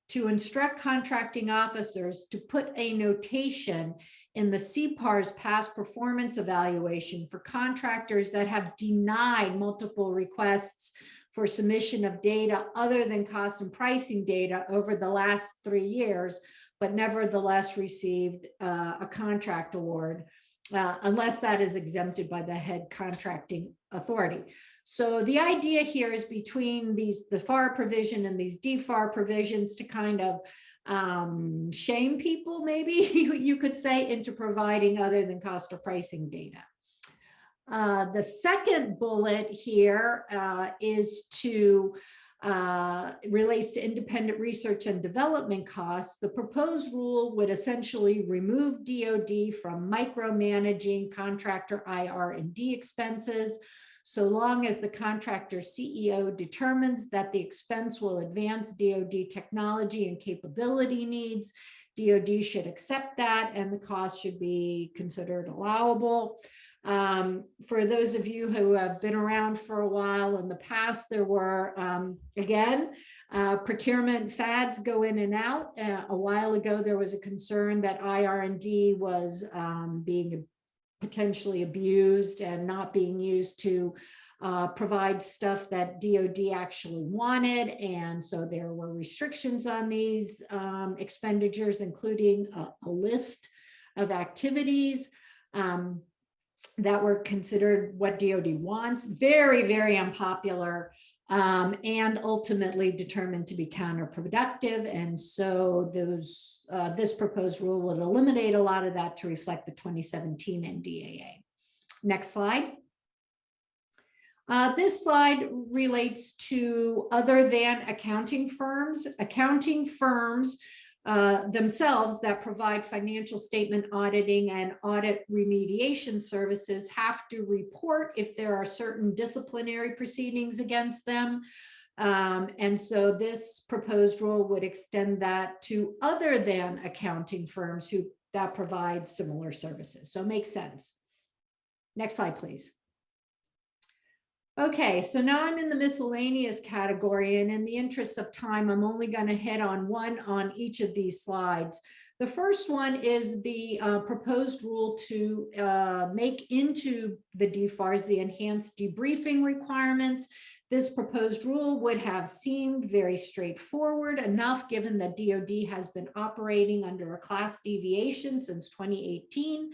to instruct contracting officers to put a notation in the CPAR's past performance evaluation for contractors that have denied multiple requests for submission of data other than cost and pricing data over the last 3 years, but nevertheless received a contract award, unless that is exempted by the head contracting authority. So the idea here is between the FAR provision and these DFAR provisions to kind of shame people, maybe you could say, into providing other than cost or pricing data. The second bullet here is to relates to independent research and development costs. The proposed rule would essentially remove DoD from micromanaging contractor IR&D expenses, so long as the contractor CEO determines that the expense will advance DoD technology and capability needs. DoD should accept that, and the cost should be considered allowable. For those of you who have been around for a while, in the past, there were, procurement fads go in and out. A while ago, there was a concern that IR&D was being potentially abused and not being used to provide stuff that DoD actually wanted. And so there were restrictions on these expenditures, including a list of activities that were considered what DoD wants. Very, very unpopular, and ultimately determined to be counterproductive. And so this proposed rule would eliminate a lot of that to reflect the 2017 NDAA. Next slide. This slide relates to other than accounting firms. Accounting firms themselves that provide financial statement auditing and audit remediation services have to report if there are certain disciplinary proceedings against them. And so this proposed rule would extend that to other than accounting firms that provide similar services. So it makes sense. Next slide, please. Okay, so now I'm in the miscellaneous category, and in the interest of time, I'm only going to hit on one on each of these slides. The first one is the proposed rule to make into the DFARS the enhanced debriefing requirements. This proposed rule would have seemed very straightforward enough, given that DoD has been operating under a class deviation since 2018.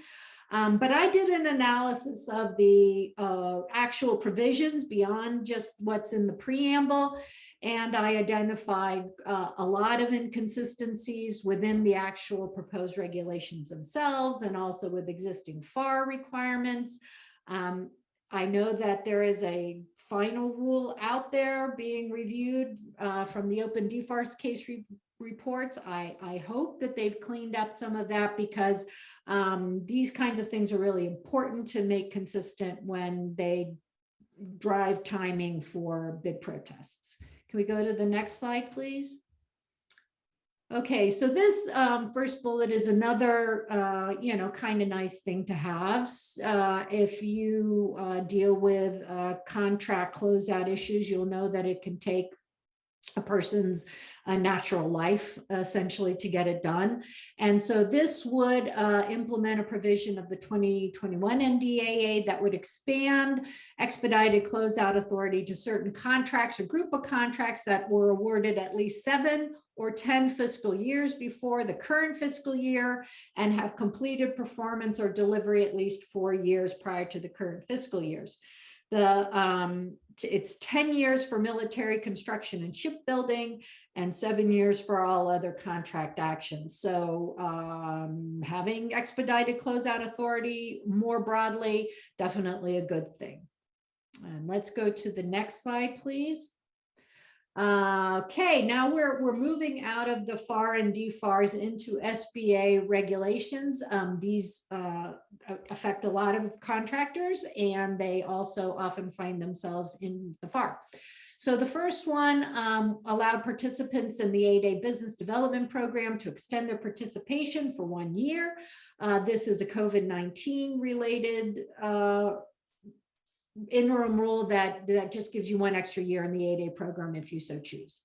But I did an analysis of the actual provisions beyond just what's in the preamble, and I identified a lot of inconsistencies within the actual proposed regulations themselves, and also with existing FAR requirements. I know that there is a final rule out there being reviewed from the Open DFARS case reports. I hope that they've cleaned up some of that, because these kinds of things are really important to make consistent when they drive timing for bid protests. Can we go to the next slide, please? Okay, so this first bullet is another, kind of nice thing to have. If you deal with contract closeout issues, you'll know that it can take a person's natural life, essentially, to get it done. And so this would implement a provision of the 2021 NDAA that would expand expedited closeout authority to certain contracts or group of contracts that were awarded at least 7 or 10 fiscal years before the current fiscal year and have completed performance or delivery at least 4 years prior to the current fiscal years. It's 10 years for military construction and shipbuilding and 7 years for all other contract actions. So having expedited closeout authority more broadly, definitely a good thing. And let's go to the next slide, please. Okay, now we're moving out of the FAR and DFARS into Sba Regulations. These affect a lot of contractors, and they also often find themselves in the FAR. So the first one allowed participants in the 8A Business Development Program to extend their participation for 1 year. This is a COVID-19 related interim rule that just gives you 1 extra year in the 8A program if you so choose.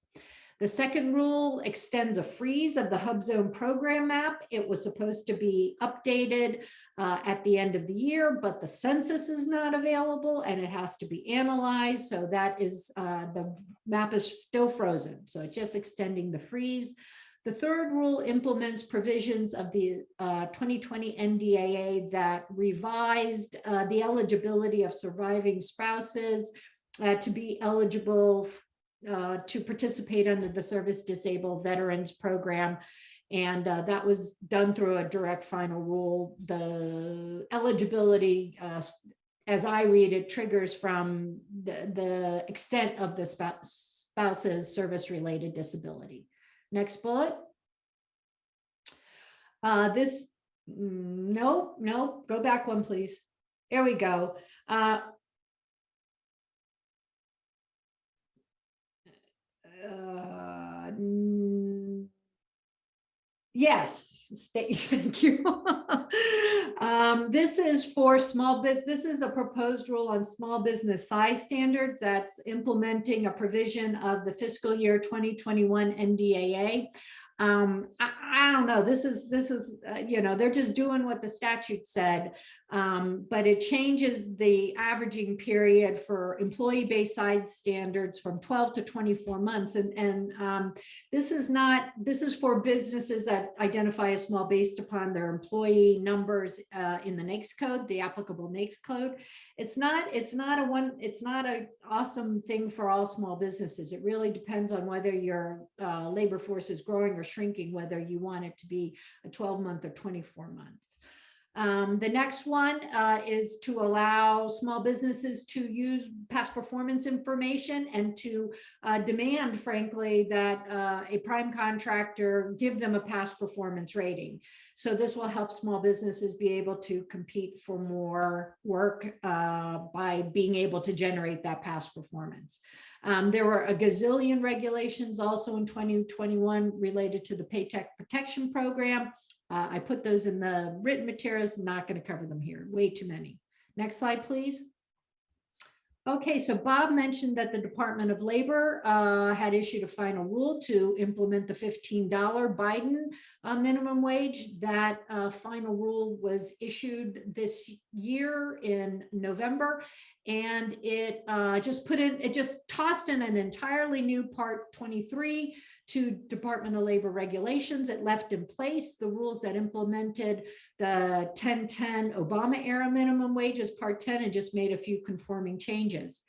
The second rule extends a freeze of the hub zone program map. It was supposed to be updated at the end of the year, but the census is not available and it has to be analyzed. So that is, the map is still frozen. So it's just extending the freeze. The third rule implements provisions of the 2020 NDAA that revised the eligibility of surviving spouses to be eligible to participate under the Service Disabled Veterans Program. And that was done through a direct final rule. The eligibility as I read it, triggers from the extent of the spouse's service-related disability. Next bullet. Nope, go back one, please. There we go. Yes, thank you. This is for small business. This is a proposed rule on small business size standards that's implementing a provision of the fiscal year 2021 NDAA. I don't know. This is they're just doing what the statute said, but it changes the averaging period for employee-based size standards from 12 to 24 months, and this is for businesses that identify as small based upon their employee numbers in the NAICS code, the applicable NAICS code. It's not an awesome thing for all small businesses. It really depends on whether your labor force is growing or shrinking, whether you want it to be a 12-month or 24 months. The next one is to allow small businesses to use past performance information and to demand, frankly, that a prime contractor give them a past performance rating. So this will help small businesses be able to compete for more work by being able to generate that past performance. There were a gazillion regulations also in 2021 related to the Paycheck Protection Program. I put those in the written materials, not going to cover them here. Way too many. Next slide, please. Okay, so Bob mentioned that the Department of Labor had issued a final rule to implement the $15 Biden minimum wage. That final rule was issued this year in November, and it just tossed in an entirely new Part 23 to Department of Labor regulations. It left in place the rules that implemented the 1010 Obama era minimum wage as Part 10 and just made a few conforming changes.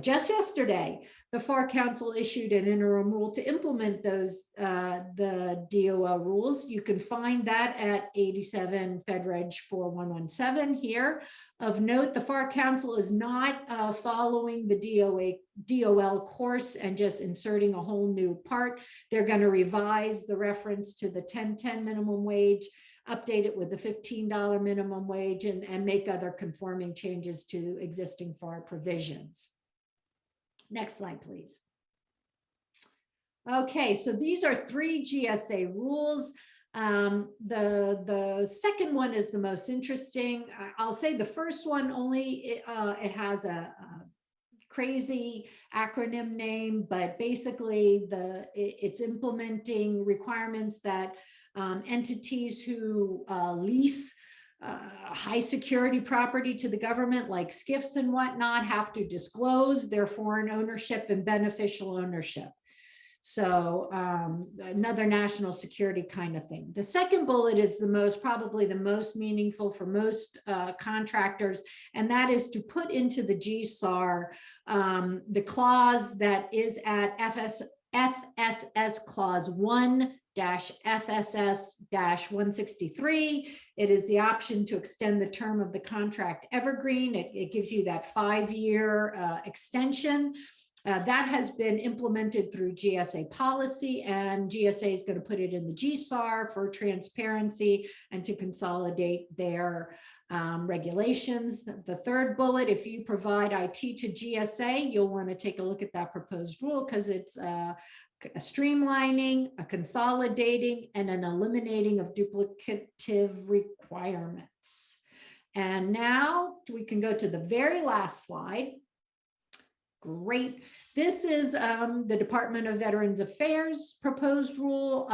Just yesterday, the FAR Council issued an interim rule to implement those, the DOL rules. You can find that at 87 Fed Reg 4117 here. Of note, the FAR Council is not following the DOL course and just inserting a whole new part. They're going to revise the reference to the 1010 minimum wage, update it with the $15 minimum wage, and make other conforming changes to existing FAR provisions. Next slide, please. Okay, so these are 3 GSA rules. The second one is the most interesting. I'll say the first one only, it has a crazy acronym name, but basically it's implementing requirements that entities who lease high security property to the government, like SCIFs and whatnot, have to disclose their foreign ownership and beneficial ownership. So another national security kind of thing. The second bullet is probably the most meaningful for most contractors, and that is to put into the GSAR the clause that is at FSS clause 1-FSS-163. It is the option to extend the term of the contract evergreen. It gives you that 5-year extension. That has been implemented through GSA policy, and GSA is going to put it in the GSAR for transparency and to consolidate their regulations. The third bullet, if you provide IT to GSA, you'll want to take a look at that proposed rule, because it's a streamlining, a consolidating, and an eliminating of duplicative requirements. And now we can go to the very last slide. Great. This is the Department of Veterans Affairs proposed rule.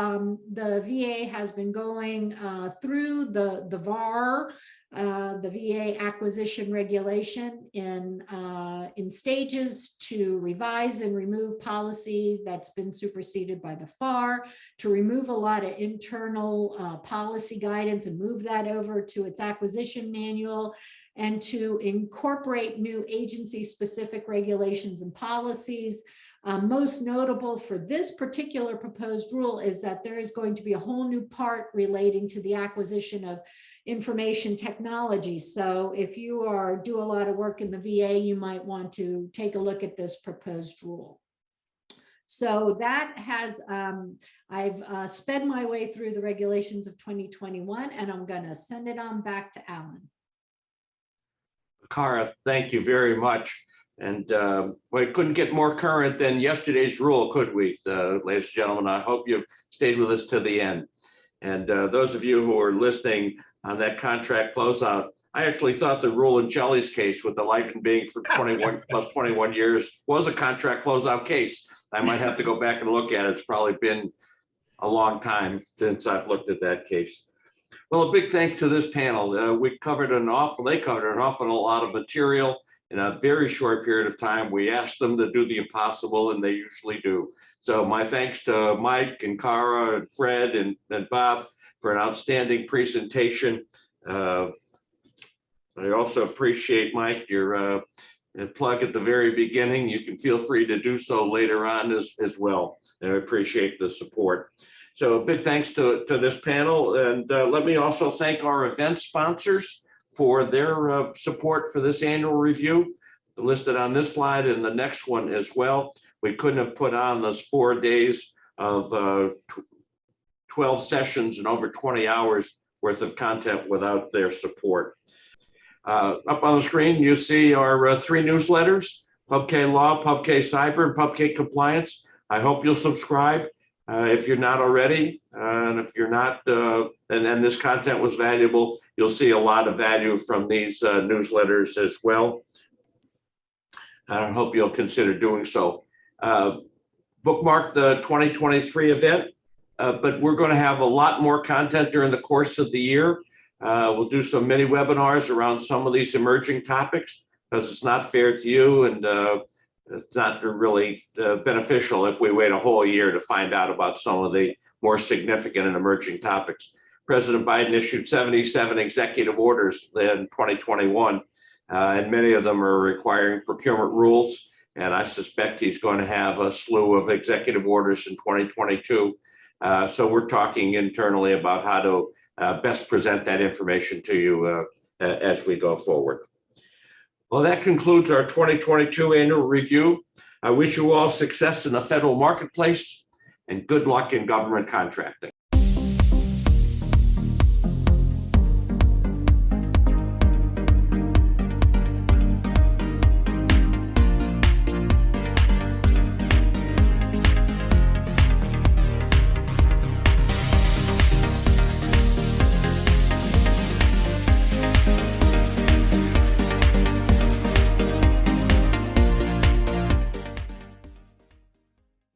The VA has been going through the VAR, the VA acquisition regulation in stages to revise and remove policy that's been superseded by the FAR, to remove a lot of internal policy guidance and move that over to its acquisition manual, and to incorporate new agency-specific regulations and policies. Most notable for this particular proposed rule is that there is going to be a whole new part relating to the acquisition of information technology. So if you do a lot of work in the VA, you might want to take a look at this proposed rule. So that has, I've sped my way through the regulations of 2021, and I'm going to send it on back to Alan.
Cara, thank you very much. And we couldn't get more current than yesterday's rule, could we, ladies and gentlemen? I hope you've stayed with us to the end. And those of you who are listening on that contract closeout, I actually thought the rule in Jelly's case with the life and being for 21 plus 21 years was a contract closeout case. I might have to go back and look at it. It's probably been a long time since I've looked at that case. Well, a big thanks to this panel. They covered an awful lot of material in a very short period of time. We asked them to do the impossible, and they usually do. So my thanks to Mike and Cara and Fred and Bob for an outstanding presentation. I also appreciate, Mike, your plug at the very beginning. You can feel free to do so later on as well. And I appreciate the support. So a big thanks to this panel. And let me also thank our event sponsors for their support for this annual review, listed on this slide and the next one as well. We couldn't have put on those 4 days of 12 sessions and over 20 hours worth of content without their support. Up on the screen, you see our 3 newsletters, PubK Law, PubK Cyber, and PubK Compliance. I hope you'll subscribe if you're not already. And if you're not, and this content was valuable, you'll see a lot of value from these newsletters as well. I hope you'll consider doing so. Bookmark the 2023 event, but we're going to have a lot more content during the course of the year. We'll do some mini webinars around some of these emerging topics, because it's not fair to you, and it's not really beneficial if we wait a whole year to find out about some of the more significant and emerging topics. President Biden issued 77 executive orders in 2021, and many of them are requiring procurement rules. And I suspect he's going to have a slew of executive orders in 2022. So we're talking internally about how to best present that information to you as we go forward. Well, that concludes our 2022 annual review. I wish you all success in the federal marketplace and good luck in government contracting.